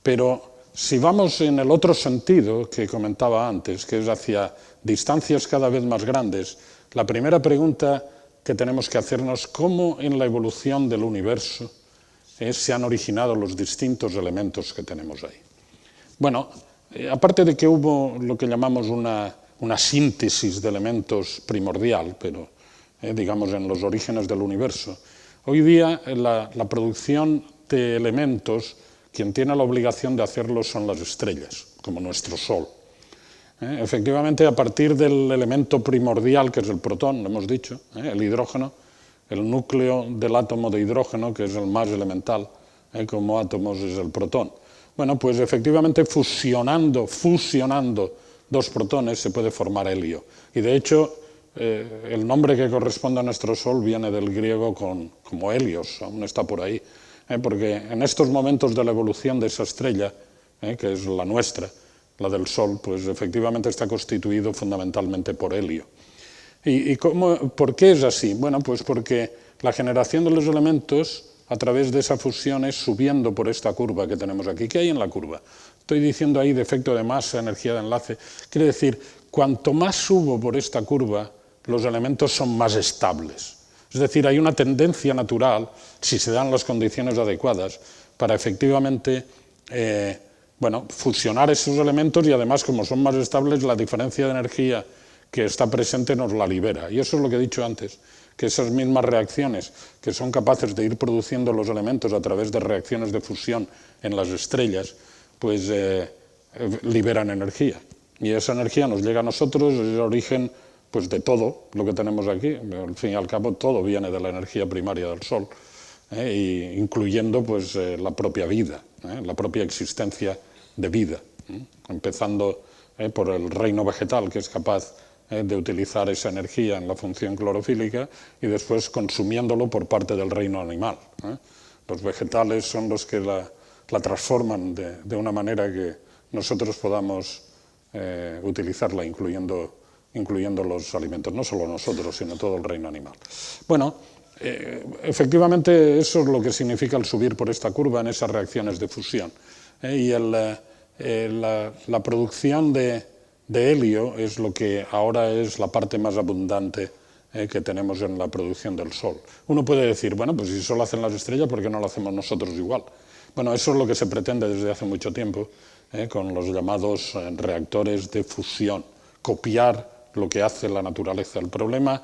pero si vamos en el otro sentido que comentaba antes, que es hacia distancias cada vez más grandes, la primera pregunta que tenemos que hacernos: ¿cómo en la evolución del universo se han originado los distintos elementos que tenemos ahí? Bueno, aparte de que hubo lo que llamamos una síntesis de elementos primordial, pero digamos en los orígenes del universo, hoy día la producción de elementos, quien tiene la obligación de hacerlo son las estrellas, como nuestro Sol. Efectivamente, a partir del elemento primordial, que es el protón, lo hemos dicho, el hidrógeno, el núcleo del átomo de hidrógeno, que es el más elemental, como átomos, es el protón. Bueno, pues efectivamente fusionando dos protones se puede formar helio. Y de hecho, el nombre que corresponde a nuestro Sol viene del griego como Helios, aún está por ahí, porque en estos momentos de la evolución de esa estrella, que es la nuestra, la del Sol, pues efectivamente está constituido fundamentalmente por helio. ¿Y por qué es así? Bueno, pues porque la generación de los elementos a través de esa fusión es subiendo por esta curva que tenemos aquí. ¿Qué hay en la curva? Estoy diciendo ahí de efecto de masa, energía de enlace. Quiere decir, cuanto más subo por esta curva, los elementos son más estables. Es decir, hay una tendencia natural, si se dan las condiciones adecuadas, para efectivamente fusionar esos elementos, y además, como son más estables, la diferencia de energía que está presente nos la libera. Y eso es lo que he dicho antes, que esas mismas reacciones que son capaces de ir produciendo los elementos a través de reacciones de fusión en las estrellas, pues liberan energía. Y esa energía nos llega a nosotros, es el origen pues, de todo lo que tenemos aquí. Al fin y al cabo, todo viene de la energía primaria del Sol, incluyendo pues, la propia vida, la propia existencia de vida, empezando por el reino vegetal, que es capaz de utilizar esa energía en la función clorofílica, y después consumiéndolo por parte del reino animal. Los vegetales son los que la transforman de una manera que nosotros podamos utilizarla, incluyendo los alimentos, no solo nosotros, sino todo el reino animal. Bueno, efectivamente eso es lo que significa el subir por esta curva en esas reacciones de fusión. Y la producción de helio es lo que ahora es la parte más abundante que tenemos en la producción del Sol. Uno puede decir, bueno, pues si solo hacen las estrellas, ¿por qué no lo hacemos nosotros igual? Bueno, eso es lo que se pretende desde hace mucho tiempo con los llamados reactores de fusión, copiar lo que hace la naturaleza. El problema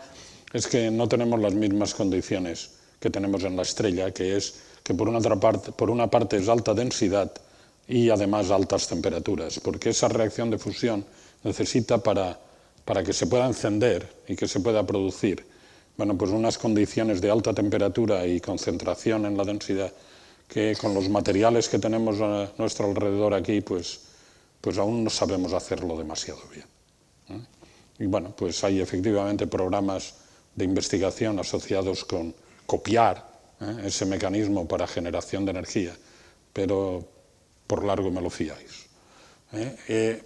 es que no tenemos las mismas condiciones que tenemos en la estrella, que es que por una parte es alta densidad y además altas temperaturas, porque esa reacción de fusión necesita para que se pueda encender y que se pueda producir, bueno, pues unas condiciones de alta temperatura y concentración en la densidad que con los materiales que tenemos a nuestro alrededor aquí, pues aún no sabemos hacerlo demasiado bien. Y bueno, pues hay efectivamente programas de investigación asociados con copiar ese mecanismo para generación de energía, pero por largo me lo fiáis.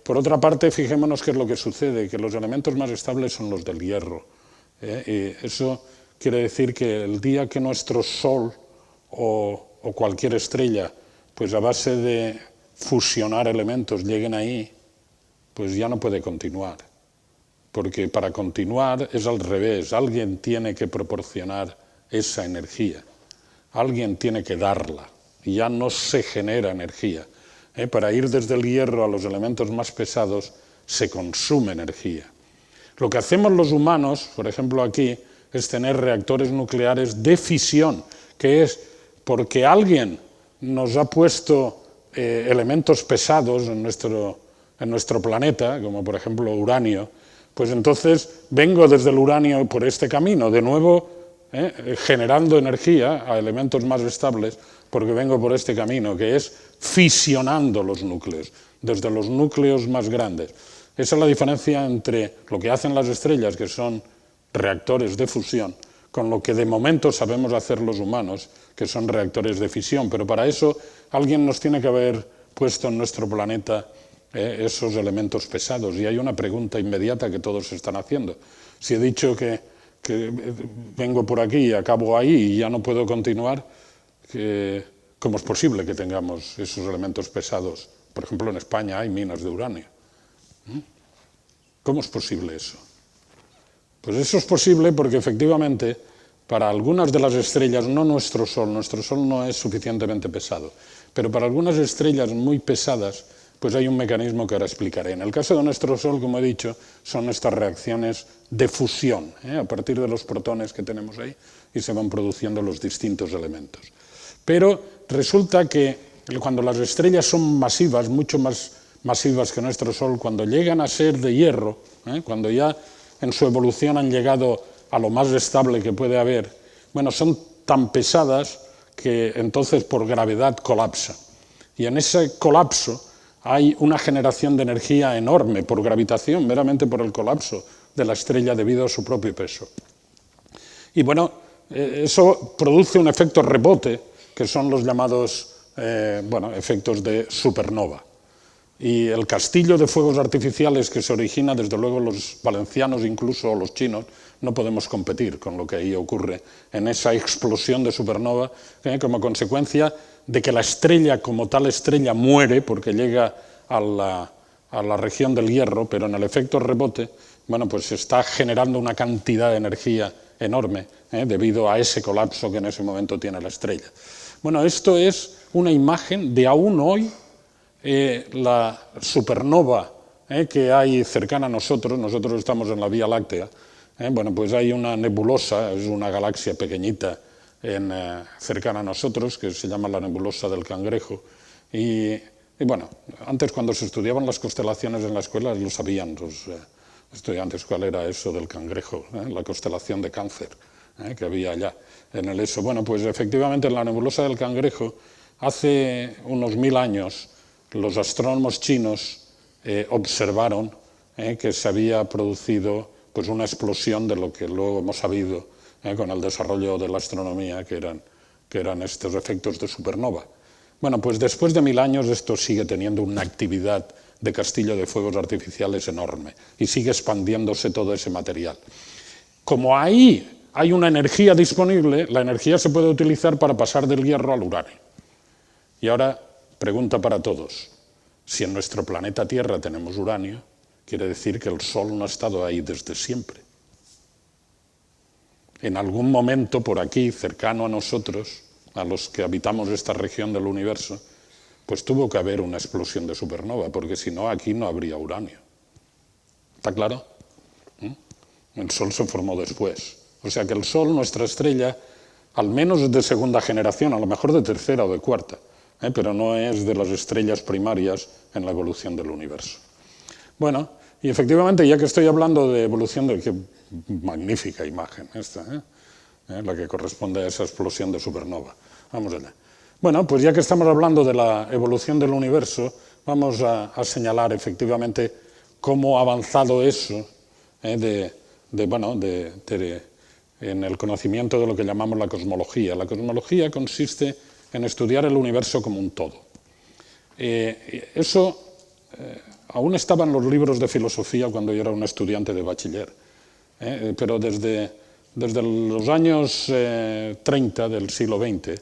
Por otra parte, fijémonos qué es lo que sucede, que los elementos más estables son los del hierro. Y eso quiere decir que el día que nuestro Sol o cualquier estrella, pues a base de fusionar elementos lleguen ahí, pues ya no puede continuar. Porque para continuar es al revés, alguien tiene que proporcionar esa energía, alguien tiene que darla, y ya no se genera energía. Para ir desde el hierro a los elementos más pesados se consume energía. Lo que hacemos los humanos, por ejemplo aquí, es tener reactores nucleares de fisión, que es porque alguien nos ha puesto elementos pesados en nuestro planeta, como por ejemplo uranio, pues entonces vengo desde el uranio por este camino, de nuevo generando energía a elementos más estables, porque vengo por este camino, que es fisionando los núcleos, desde los núcleos más grandes. Esa es la diferencia entre lo que hacen las estrellas, que son reactores de fusión, con lo que de momento sabemos hacer los humanos, que son reactores de fisión. Pero para eso alguien nos tiene que haber puesto en nuestro planeta esos elementos pesados. Y hay una pregunta inmediata que todos están haciendo. Si he dicho que vengo por aquí y acabo ahí y ya no puedo continuar, ¿cómo es posible que tengamos esos elementos pesados? Por ejemplo, en España hay minas de uranio. ¿Cómo es posible eso? Pues eso es posible porque efectivamente para algunas de las estrellas, no nuestro Sol no es suficientemente pesado, pero para algunas estrellas muy pesadas, pues hay un mecanismo que ahora explicaré. En el caso de nuestro Sol, como he dicho, son estas reacciones de fusión, a partir de los protones que tenemos ahí, y se van produciendo los distintos elementos. Pero resulta que cuando las estrellas son masivas, mucho más masivas que nuestro Sol, cuando llegan a ser de hierro, cuando ya en su evolución han llegado a lo más estable que puede haber, bueno, son tan pesadas que entonces por gravedad colapsan. Y en ese colapso hay una generación de energía enorme por gravitación, meramente por el colapso de la estrella debido a su propio peso. Y bueno, eso produce un efecto rebote, que son los llamados efectos de supernova. Y el castillo de fuegos artificiales que se origina, desde luego los valencianos, incluso los chinos, no podemos competir con lo que ahí ocurre en esa explosión de supernova, como consecuencia de que la estrella como tal estrella muere porque llega a la región del hierro, pero en el efecto rebote, bueno, pues se está generando una cantidad de energía enorme debido a ese colapso que en ese momento tiene la estrella. Bueno, esto es una imagen de aún hoy la supernova que hay cercana a nosotros estamos en la Vía Láctea, bueno, pues hay una nebulosa, es una galaxia pequeñita cercana a nosotros, que se llama la nebulosa del Cangrejo, y bueno, antes cuando se estudiaban las constelaciones en la escuela lo sabían los estudiantes cuál era eso del Cangrejo, la constelación de Cáncer que había allá en el ESO. Bueno, pues efectivamente en la nebulosa del Cangrejo hace unos 1000 años los astrónomos chinos observaron que se había producido pues, una explosión de lo que luego hemos sabido con el desarrollo de la astronomía, que eran estos efectos de supernova. Bueno, pues después de 1000 años esto sigue teniendo una actividad de castillo de fuegos artificiales enorme y sigue expandiéndose todo ese material. Como ahí hay una energía disponible, la energía se puede utilizar para pasar del hierro al uranio. Y ahora, pregunta para todos, si en nuestro planeta Tierra tenemos uranio, quiere decir que el Sol no ha estado ahí desde siempre. En algún momento por aquí, cercano a nosotros, a los que habitamos esta región del universo, pues tuvo que haber una explosión de supernova, porque si no, aquí no habría uranio. ¿Está claro? El Sol se formó después. O sea que el Sol, nuestra estrella, al menos es de segunda generación, a lo mejor de tercera o de cuarta, pero no es de las estrellas primarias en la evolución del universo. Bueno, y efectivamente, ya que estoy hablando de evolución, qué magnífica imagen esta, la que corresponde a esa explosión de supernova. Vamos allá. Bueno, pues ya que estamos hablando de la evolución del universo, vamos a señalar efectivamente cómo ha avanzado eso en el conocimiento de lo que llamamos la cosmología. La cosmología consiste en estudiar el universo como un todo. Eso aún estaba en los libros de filosofía cuando yo era un estudiante de bachiller, pero desde los años 30 del siglo XX,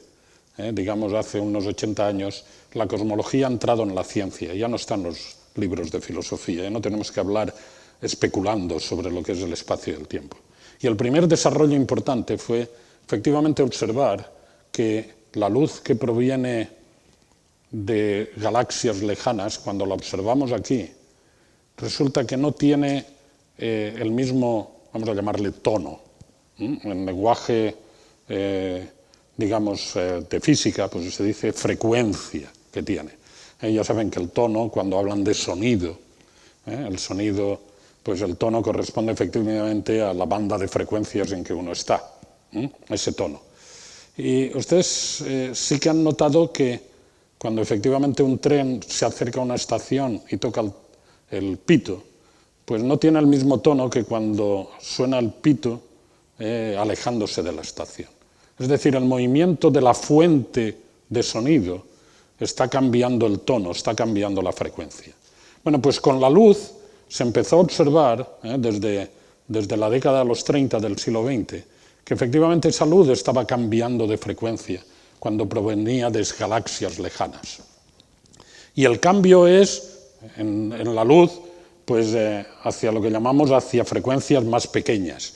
digamos hace unos 80 años, la cosmología ha entrado en la ciencia, ya no están los libros de filosofía, ya no tenemos que hablar especulando sobre lo que es el espacio y el tiempo. Y el primer desarrollo importante fue efectivamente observar que la luz que proviene de galaxias lejanas, cuando la observamos aquí, resulta que no tiene el mismo, vamos a llamarle tono. En lenguaje, digamos, de física, pues se dice frecuencia que tiene. Ya saben que el tono, cuando hablan de sonido, el sonido, pues el tono corresponde efectivamente a la banda de frecuencias en que uno está, ese tono. Y ustedes sí que han notado que cuando efectivamente un tren se acerca a una estación y toca el pito, pues no tiene el mismo tono que cuando suena el pito alejándose de la estación. Es decir, el movimiento de la fuente de sonido está cambiando el tono, está cambiando la frecuencia. Bueno, pues con la luz se empezó a observar, desde la década de los 30 del siglo XX, que efectivamente esa luz estaba cambiando de frecuencia cuando provenía de galaxias lejanas. Y el cambio es, en la luz, pues hacia lo que llamamos hacia frecuencias más pequeñas.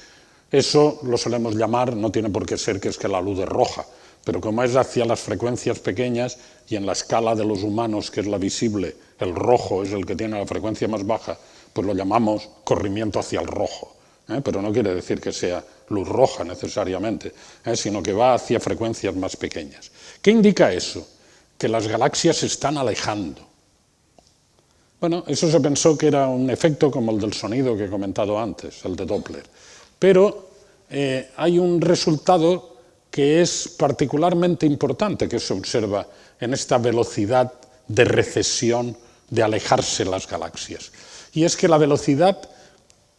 Eso lo solemos llamar, no tiene por qué ser que es que la luz es roja, pero como es hacia las frecuencias pequeñas y en la escala de los humanos, que es la visible, el rojo es el que tiene la frecuencia más baja, pues lo llamamos corrimiento hacia el rojo. Pero no quiere decir que sea luz roja necesariamente, sino que va hacia frecuencias más pequeñas. ¿Qué indica eso? Que las galaxias se están alejando. Bueno, eso se pensó que era un efecto como el del sonido que he comentado antes, el de Doppler. Pero hay un resultado que es particularmente importante que se observa en esta velocidad de recesión, de alejarse las galaxias. Y es que la velocidad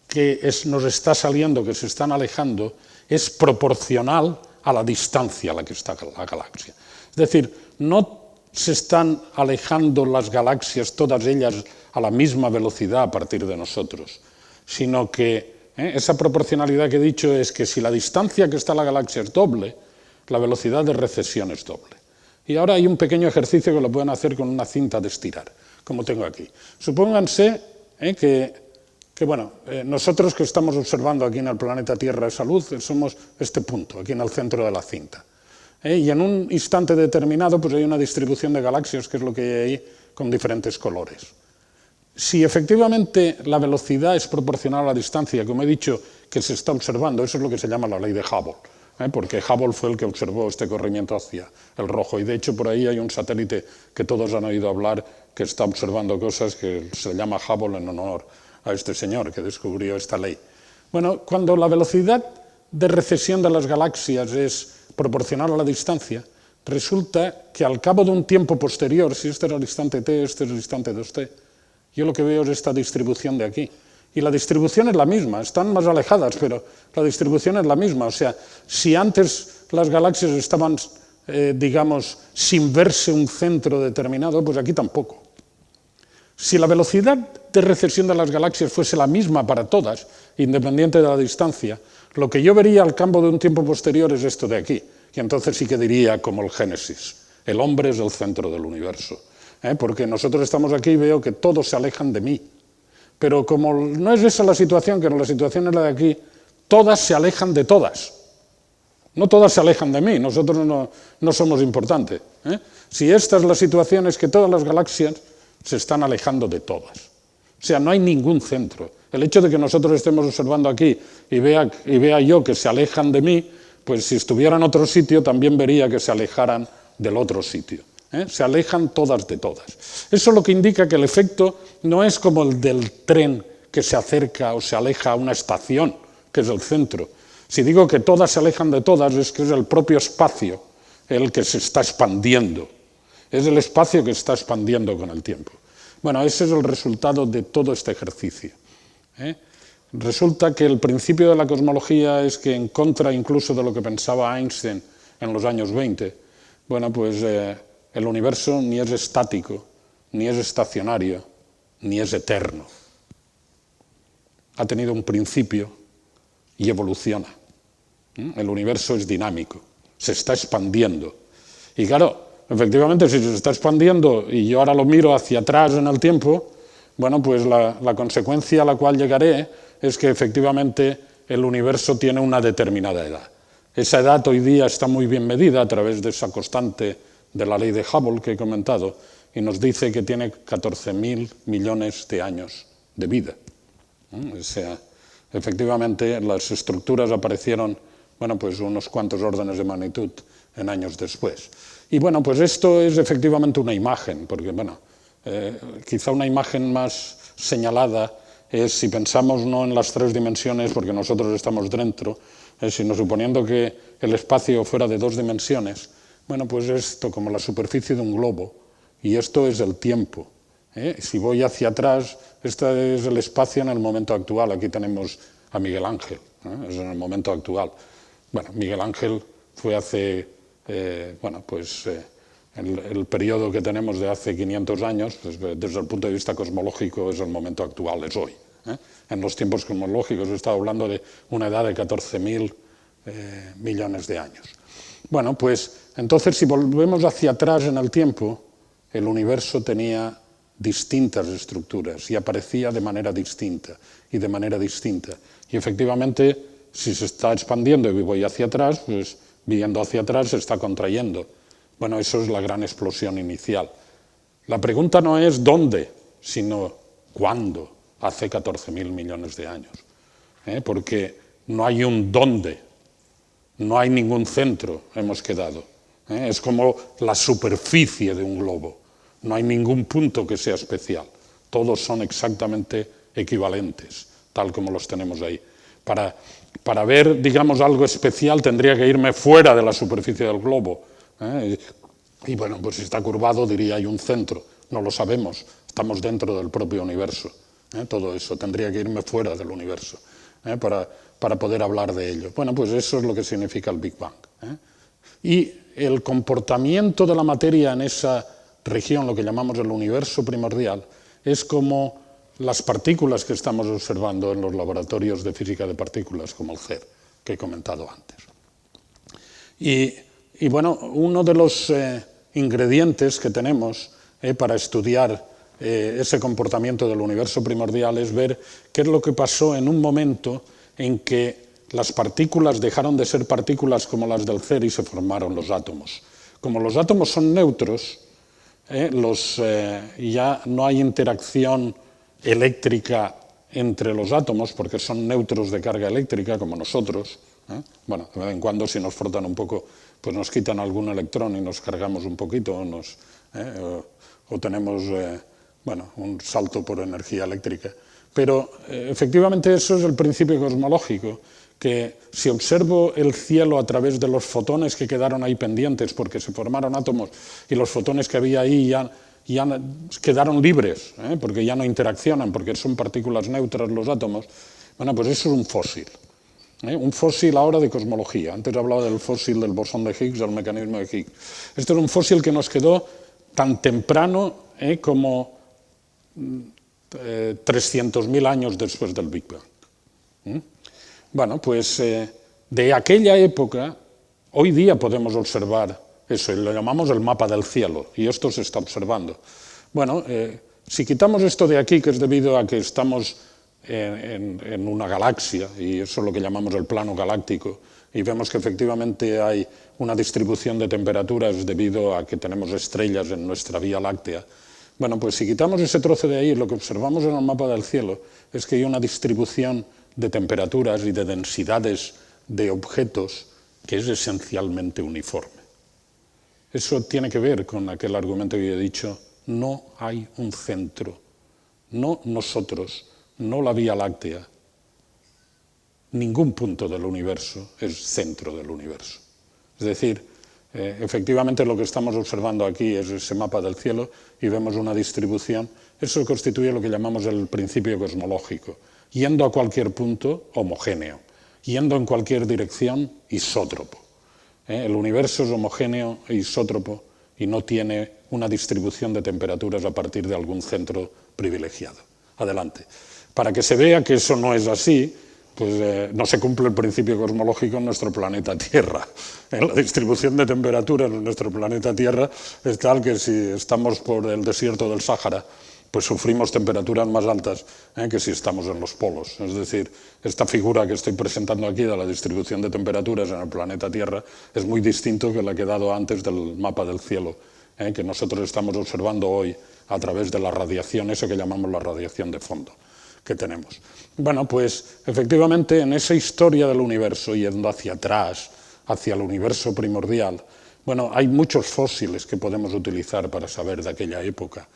que nos está saliendo, que se están alejando, es proporcional a la distancia a la que está la galaxia. Es decir, no se están alejando las galaxias, todas ellas, a la misma velocidad a partir de nosotros, sino que esa proporcionalidad que he dicho es que si la distancia que está la galaxia es doble, la velocidad de recesión es doble. Y ahora hay un pequeño ejercicio que lo pueden hacer con una cinta de estirar, como tengo aquí. Supónganse que bueno, nosotros que estamos observando aquí en el planeta Tierra esa luz, somos este punto, aquí en el centro de la cinta. Y en un instante determinado pues hay una distribución de galaxias, que es lo que hay ahí, con diferentes colores. Si efectivamente la velocidad es proporcional a la distancia, como he dicho, que se está observando, eso es lo que se llama la ley de Hubble, porque Hubble fue el que observó este corrimiento hacia el rojo, y de hecho por ahí hay un satélite que todos han oído hablar que está observando cosas que se llama Hubble en honor a este señor que descubrió esta ley. Bueno, cuando la velocidad de recesión de las galaxias es proporcional a la distancia, resulta que al cabo de un tiempo posterior, si este era el instante t, este es el instante 2t, yo lo que veo es esta distribución de aquí. Y la distribución es la misma, están más alejadas, pero la distribución es la misma. O sea, si antes las galaxias estaban, digamos, sin verse un centro determinado, pues aquí tampoco. Si la velocidad de recesión de las galaxias fuese la misma para todas, independiente de la distancia, lo que yo vería al cabo de un tiempo posterior es esto de aquí, y entonces sí que diría como el Génesis, el hombre es el centro del universo, porque nosotros estamos aquí y veo que todos se alejan de mí, pero como no es esa la situación, que la situación es la de aquí, todas se alejan de todas. No todas se alejan de mí, nosotros no somos importantes. Si esta es la situación, es que todas las galaxias se están alejando de todas. O sea, no hay ningún centro. El hecho de que nosotros estemos observando aquí y vea yo que se alejan de mí, pues si estuviera en otro sitio también vería que se alejaran del otro sitio. Se alejan todas de todas. Eso lo que indica que el efecto no es como el del tren que se acerca o se aleja a una estación, que es el centro. Si digo que todas se alejan de todas, es que es el propio espacio el que se está expandiendo. Es el espacio que está expandiendo con el tiempo. Bueno, ese es el resultado de todo este ejercicio. Resulta que el principio de la cosmología es que, en contra incluso de lo que pensaba Einstein en los años 20, bueno, pues el universo ni es estático, ni es estacionario, ni es eterno. Ha tenido un principio y evoluciona. El universo es dinámico, se está expandiendo. Y claro, efectivamente, si se está expandiendo y yo ahora lo miro hacia atrás en el tiempo, bueno, pues la consecuencia a la cual llegaré es que efectivamente el universo tiene una determinada edad. Esa edad hoy día está muy bien medida a través de esa constante de la ley de Hubble que he comentado, y nos dice que tiene 14.000 millones de años de vida. O sea, Efectivamente, las estructuras aparecieron, bueno, pues unos cuantos órdenes de magnitud en años después. Y bueno, pues esto es efectivamente una imagen, porque bueno, quizá una imagen más señalada es si pensamos no en las tres dimensiones, porque nosotros estamos dentro, sino suponiendo que el espacio fuera de dos dimensiones, bueno, pues esto como la superficie de un globo, y esto es el tiempo. Si voy hacia atrás, este es el espacio en el momento actual. Aquí tenemos a Miguel Ángel, es en el momento actual. Bueno, Miguel Ángel fue hace, bueno, pues el periodo que tenemos de hace 500 años, pues, desde el punto de vista cosmológico es el momento actual, es hoy. En los tiempos cosmológicos he estado hablando de una edad de 14.000 millones de años. Bueno, pues entonces si volvemos hacia atrás en el tiempo, el universo tenía distintas estructuras y aparecía de manera distinta y de manera distinta. Y efectivamente, si se está expandiendo y voy hacia atrás, pues viendo hacia atrás se está contrayendo. Bueno, eso es la gran explosión inicial. La pregunta no es dónde, sino cuándo, hace 14.000 millones de años. Porque no hay un dónde, no hay ningún centro, hemos quedado. Es como la superficie de un globo. No hay ningún punto que sea especial. Todos son exactamente equivalentes, tal como los tenemos ahí. Para ver, digamos, algo especial tendría que irme fuera de la superficie del globo. Y bueno, pues si está curvado diría hay un centro. No lo sabemos, estamos dentro del propio universo. Todo eso tendría que irme fuera del universo para poder hablar de ello. Bueno, pues eso es lo que significa el Big Bang. Y el comportamiento de la materia en esa región, lo que llamamos el universo primordial, es como las partículas que estamos observando en los laboratorios de física de partículas, como el CERN, que he comentado antes. Y bueno, uno de los ingredientes que tenemos para estudiar ese comportamiento del universo primordial es ver qué es lo que pasó en un momento en que las partículas dejaron de ser partículas como las del CERN y se formaron los átomos. Como los átomos son neutros, ya no hay interacción eléctrica entre los átomos porque son neutros de carga eléctrica como nosotros. Bueno, de vez en cuando si nos frotan un poco pues nos quitan algún electrón y nos cargamos un poquito o tenemos bueno, un salto por energía eléctrica. Pero efectivamente eso es el principio cosmológico, que si observo el cielo a través de los fotones que quedaron ahí pendientes porque se formaron átomos y los fotones que había ahí ya quedaron libres, porque ya no interaccionan, porque son partículas neutras los átomos, bueno, pues eso es un fósil. Un fósil ahora de cosmología. Antes hablaba del fósil del bosón de Higgs, del mecanismo de Higgs. Este es un fósil que nos quedó tan temprano como 300.000 años después del Big Bang. Bueno, pues de aquella época, hoy día podemos observar eso, y lo llamamos el mapa del cielo, y esto se está observando. Bueno, si quitamos esto de aquí, que es debido a que estamos en una galaxia, y eso es lo que llamamos el plano galáctico, y vemos que efectivamente hay una distribución de temperaturas debido a que tenemos estrellas en nuestra Vía Láctea. Bueno, pues si quitamos ese trozo de ahí, lo que observamos en el mapa del cielo es que hay una distribución de temperaturas y de densidades de objetos que es esencialmente uniforme. Eso tiene que ver con aquel argumento que he dicho, no hay un centro, no nosotros, no la Vía Láctea, ningún punto del universo es centro del universo. Es decir, efectivamente lo que estamos observando aquí es ese mapa del cielo y vemos una distribución, eso constituye lo que llamamos el principio cosmológico, yendo a cualquier punto homogéneo, yendo en cualquier dirección isótropo. El universo es homogéneo e isótropo y no tiene una distribución de temperaturas a partir de algún centro privilegiado. Adelante. Para que se vea que eso no es así, pues no se cumple el principio cosmológico en nuestro planeta Tierra. La distribución de temperaturas en nuestro planeta Tierra es tal que si estamos por el desierto del Sáhara, pues sufrimos temperaturas más altas que si estamos en los polos. Es decir, esta figura que estoy presentando aquí de la distribución de temperaturas en el planeta Tierra es muy distinto que la que he dado antes del mapa del cielo, que nosotros estamos observando hoy a través de la radiación, eso que llamamos la radiación de fondo. que tenemos. Bueno, pues efectivamente en esa historia del universo, yendo hacia atrás, hacia el universo primordial, bueno, hay muchos fósiles que podemos utilizar para saber de aquella época.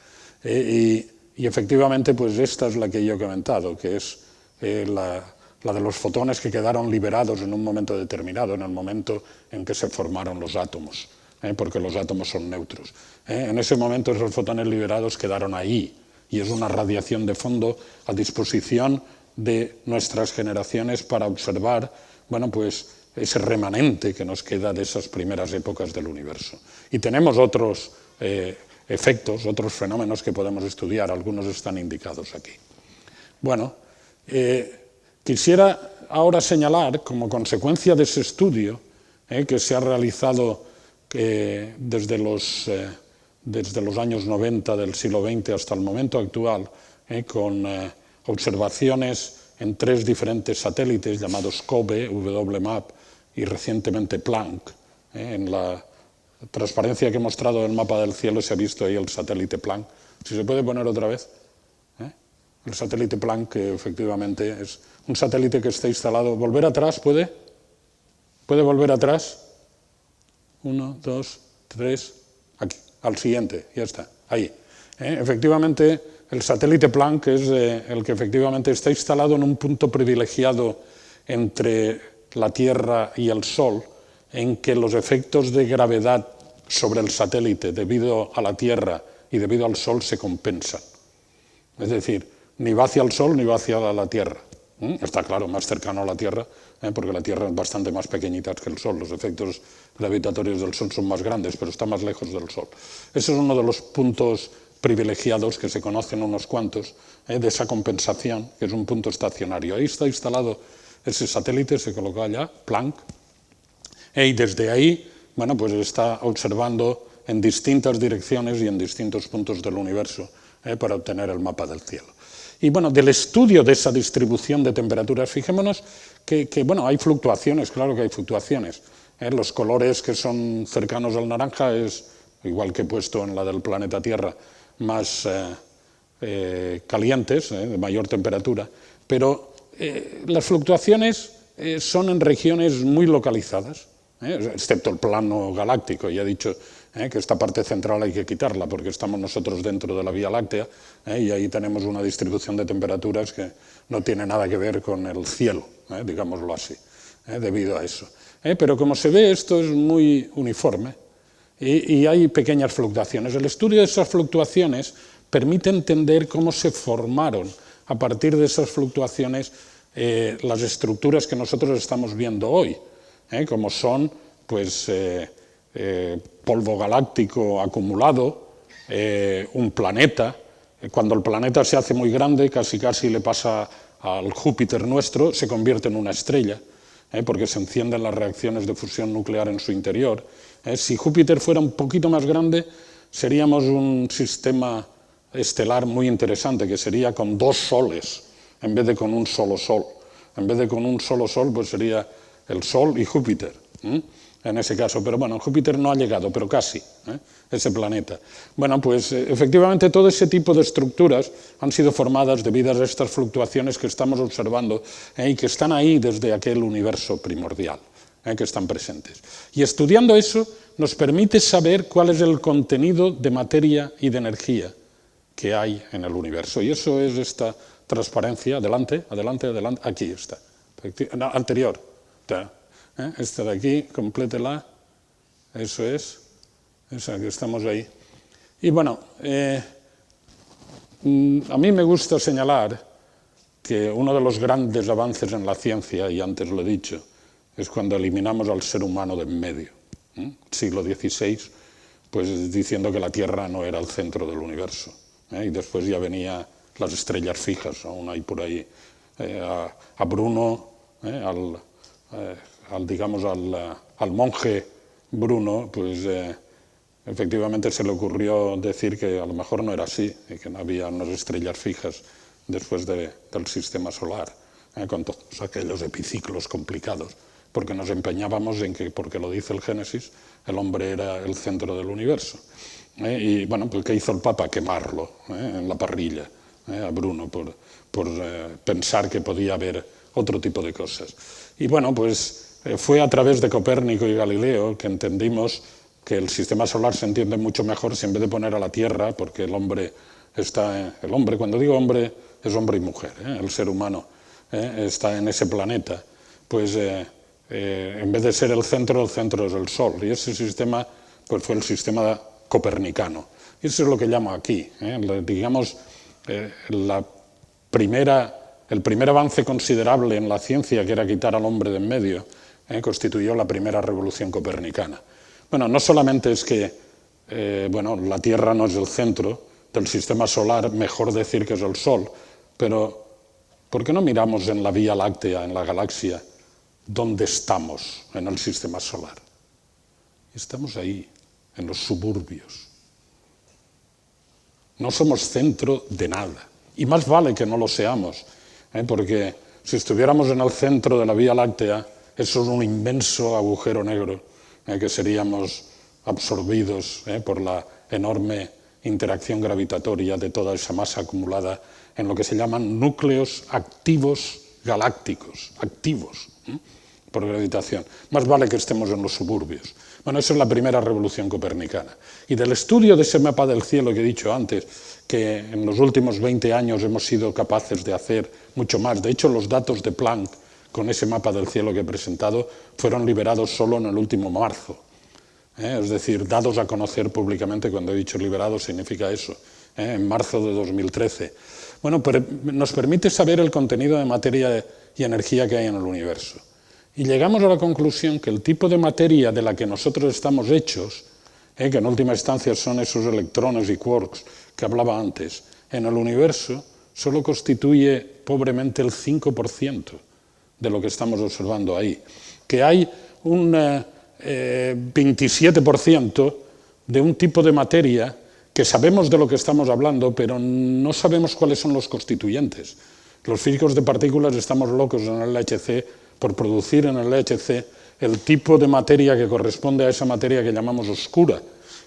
Y efectivamente, pues esta es la que yo he comentado, que es la de los fotones que quedaron liberados en un momento determinado, en el momento en que se formaron los átomos, porque los átomos son neutros. En ese momento esos fotones liberados quedaron ahí, y es una radiación de fondo a disposición de nuestras generaciones para observar, bueno, pues ese remanente que nos queda de esas primeras épocas del universo. Y tenemos otros efectos, otros fenómenos que podemos estudiar, algunos están indicados aquí. Bueno, quisiera ahora señalar, como consecuencia de ese estudio que se ha realizado desde los años 90 del siglo XX hasta el momento actual, con observaciones en 3 diferentes satélites llamados COBE, WMAP y recientemente Planck. En la transparencia que he mostrado del mapa del cielo se ha visto ahí el satélite Planck. Si se puede poner otra vez. El satélite Planck, que efectivamente es un satélite que está instalado. ¿Volver atrás puede? ¿Puede volver atrás? 1, 2, 3, aquí, al siguiente, ya está, ahí. Efectivamente, el satélite Planck es el que efectivamente está instalado en un punto privilegiado entre la Tierra y el Sol, en que los efectos de gravedad sobre el satélite debido a la Tierra y debido al Sol se compensan. Es decir, ni va hacia el Sol ni va hacia la Tierra. Está claro, más cercano a la Tierra, porque la Tierra es bastante más pequeñita que el Sol. Los efectos gravitatorios del Sol son más grandes, pero está más lejos del Sol. Ese es uno de los puntos privilegiados, que se conocen unos cuantos, de esa compensación, que es un punto estacionario. Ahí está instalado ese satélite, se colocó allá, Planck, y desde ahí, bueno, pues está observando en distintas direcciones y en distintos puntos del universo para obtener el mapa del cielo. Y bueno, del estudio de esa distribución de temperaturas, fijémonos que bueno, hay fluctuaciones, claro que hay fluctuaciones. Los colores que son cercanos al naranja es, igual que he puesto en la del planeta Tierra, más calientes, de mayor temperatura, pero las fluctuaciones son en regiones muy localizadas, excepto el plano galáctico. Ya he dicho que esta parte central hay que quitarla porque estamos nosotros dentro de la Vía Láctea y ahí tenemos una distribución de temperaturas que no tiene nada que ver con el cielo, digámoslo así, debido a eso. Pero como se ve, esto es muy uniforme y hay pequeñas fluctuaciones. El estudio de esas fluctuaciones permite entender cómo se formaron a partir de esas fluctuaciones las estructuras que nosotros estamos viendo hoy, como son pues, polvo galáctico acumulado, un planeta. Cuando el planeta se hace muy grande, casi le pasa al Júpiter nuestro, se convierte en una estrella, porque se encienden las reacciones de fusión nuclear en su interior. Si Júpiter fuera un poquito más grande, seríamos un sistema estelar muy interesante, que sería con 2 soles, en vez de con un solo sol. En vez de con un solo sol, pues sería el Sol y Júpiter, en ese caso. Pero bueno, Júpiter no ha llegado, pero casi, ese planeta. Bueno, pues efectivamente todo ese tipo de estructuras han sido formadas debido a estas fluctuaciones que estamos observando y que están ahí desde aquel universo primordial, que están presentes. Y estudiando eso nos permite saber cuál es el contenido de materia y de energía que hay en el universo. Y eso es esta transparencia. Adelante, aquí está. No, anterior. Esta de aquí, complétela. Eso es. Esa que estamos ahí. Y bueno, a mí me gusta señalar que uno de los grandes avances en la ciencia, y antes lo he dicho, es cuando eliminamos al ser humano de en medio. Siglo XVI, pues diciendo que la Tierra no era el centro del universo. Y después ya venían las estrellas fijas, aún hay por ahí, a Bruno, al monje Bruno, pues efectivamente se le ocurrió decir que a lo mejor no era así, y que no había unas estrellas fijas después del sistema solar, con todos aquellos epiciclos complicados, porque nos empeñábamos en que, porque lo dice el Génesis, el hombre era el centro del universo. Y bueno, pues ¿qué hizo el Papa? Quemarlo en la parrilla, a Bruno por pensar que podía haber otro tipo de cosas. Y bueno, pues fue a través de Copérnico y Galileo que entendimos que el sistema solar se entiende mucho mejor si en vez de poner a la Tierra, porque el hombre, cuando digo hombre, es hombre y mujer, el ser humano está en ese planeta, pues en vez de ser el centro es el Sol. Y ese sistema pues fue el sistema copernicano. Y eso es lo que llamo aquí, digamos, el primer avance considerable en la ciencia, que era quitar al hombre de en medio, constituyó la primera revolución copernicana. Bueno, no solamente es que la Tierra no es el centro del sistema solar, mejor decir que es el Sol, pero ¿por qué no miramos en la Vía Láctea, en la galaxia, dónde estamos en el sistema solar? Estamos ahí, en los suburbios. No somos centro de nada. Y más vale que no lo seamos, porque si estuviéramos en el centro de la Vía Láctea, eso es un inmenso agujero negro, que seríamos absorbidos por la enorme interacción gravitatoria de toda esa masa acumulada en lo que se llaman núcleos activos galácticos, activos por gravitación. Más vale que estemos en los suburbios. Bueno, esa es la primera revolución copernicana. Y del estudio de ese mapa del cielo que he dicho antes, que en los últimos 20 años hemos sido capaces de hacer mucho más. De hecho, los datos de Planck con ese mapa del cielo que he presentado fueron liberados solo en el último marzo. Es decir, dados a conocer públicamente. Cuando he dicho liberados significa eso, en marzo de 2013. Bueno, pero nos permite saber el contenido de materia y energía que hay en el universo. Y llegamos a la conclusión que el tipo de materia de la que nosotros estamos hechos, que en última instancia son esos electrones y quarks que hablaba antes, en el universo solo constituye pobremente el 5% de lo que estamos observando ahí. Que hay un 27% de un tipo de materia que sabemos de lo que estamos hablando, pero no sabemos cuáles son los constituyentes. Los físicos de partículas estamos locos en el LHC por producir en el LHC el tipo de materia que corresponde a esa materia que llamamos oscura.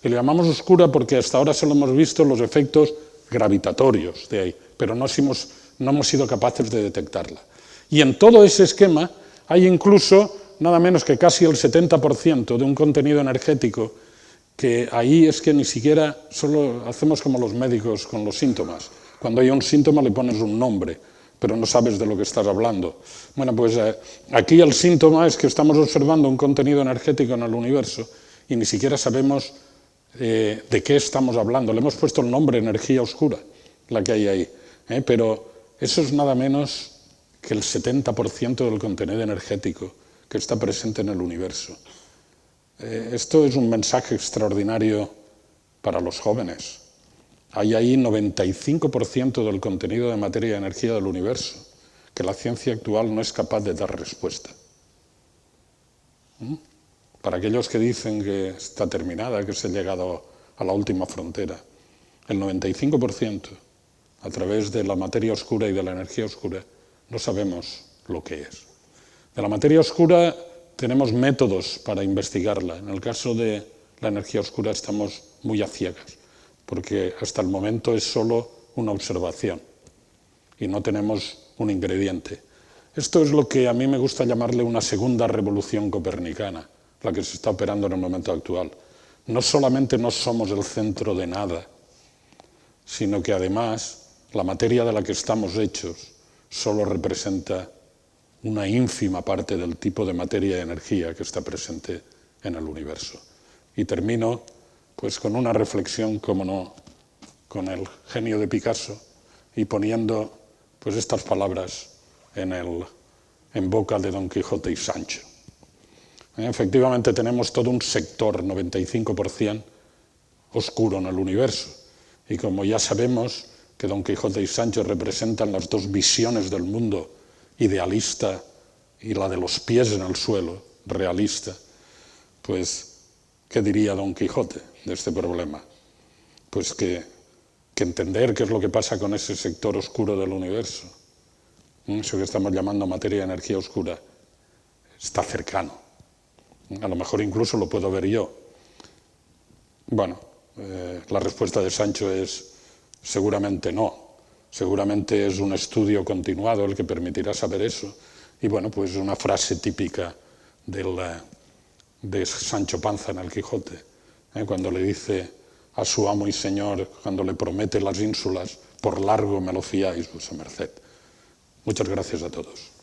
Y le llamamos oscura porque hasta ahora solo hemos visto los efectos gravitatorios de ahí, pero no hemos sido capaces de detectarla. Y en todo ese esquema hay incluso nada menos que casi el 70% de un contenido energético que ahí es que ni siquiera, solo hacemos como los médicos con los síntomas. Cuando hay un síntoma le pones un nombre, pero no sabes de lo que estás hablando. Bueno, pues aquí el síntoma es que estamos observando un contenido energético en el universo y ni siquiera sabemos de qué estamos hablando. Le hemos puesto el nombre energía oscura, la que hay ahí, pero eso es nada menos que el 70% del contenido energético que está presente en el universo. Esto es un mensaje extraordinario para los jóvenes. Hay ahí 95% del contenido de materia y energía del universo que la ciencia actual no es capaz de dar respuesta. Para aquellos que dicen que está terminada, que se ha llegado a la última frontera, el 95% a través de la materia oscura y de la energía oscura no sabemos lo que es. De la materia oscura tenemos métodos para investigarla. En el caso de la energía oscura estamos muy a ciegas, porque hasta el momento es solo una observación y no tenemos un ingrediente. Esto es lo que a mí me gusta llamarle una segunda revolución copernicana, la que se está operando en el momento actual. No solamente no somos el centro de nada, sino que además la materia de la que estamos hechos solo representa una ínfima parte del tipo de materia y energía que está presente en el universo. Y termino pues con una reflexión, como no, con el genio de Picasso y poniendo pues estas palabras en boca de Don Quijote y Sancho. Efectivamente tenemos todo un sector, 95%, oscuro en el universo. Y como ya sabemos que Don Quijote y Sancho representan las dos visiones del mundo, idealista y la de los pies en el suelo, realista, pues, ¿qué diría Don Quijote de este problema? Pues que entender qué es lo que pasa con ese sector oscuro del universo, eso que estamos llamando materia y energía oscura, está cercano. A lo mejor incluso lo puedo ver yo. Bueno, la respuesta de Sancho es seguramente no, Seguramente es un estudio continuado el que permitirá saber eso. Y bueno, pues una frase típica de Sancho Panza en el Quijote, cuando le dice a su amo y señor, cuando le promete las ínsulas, por largo me lo fiáis, vuesa merced. Muchas gracias a todos.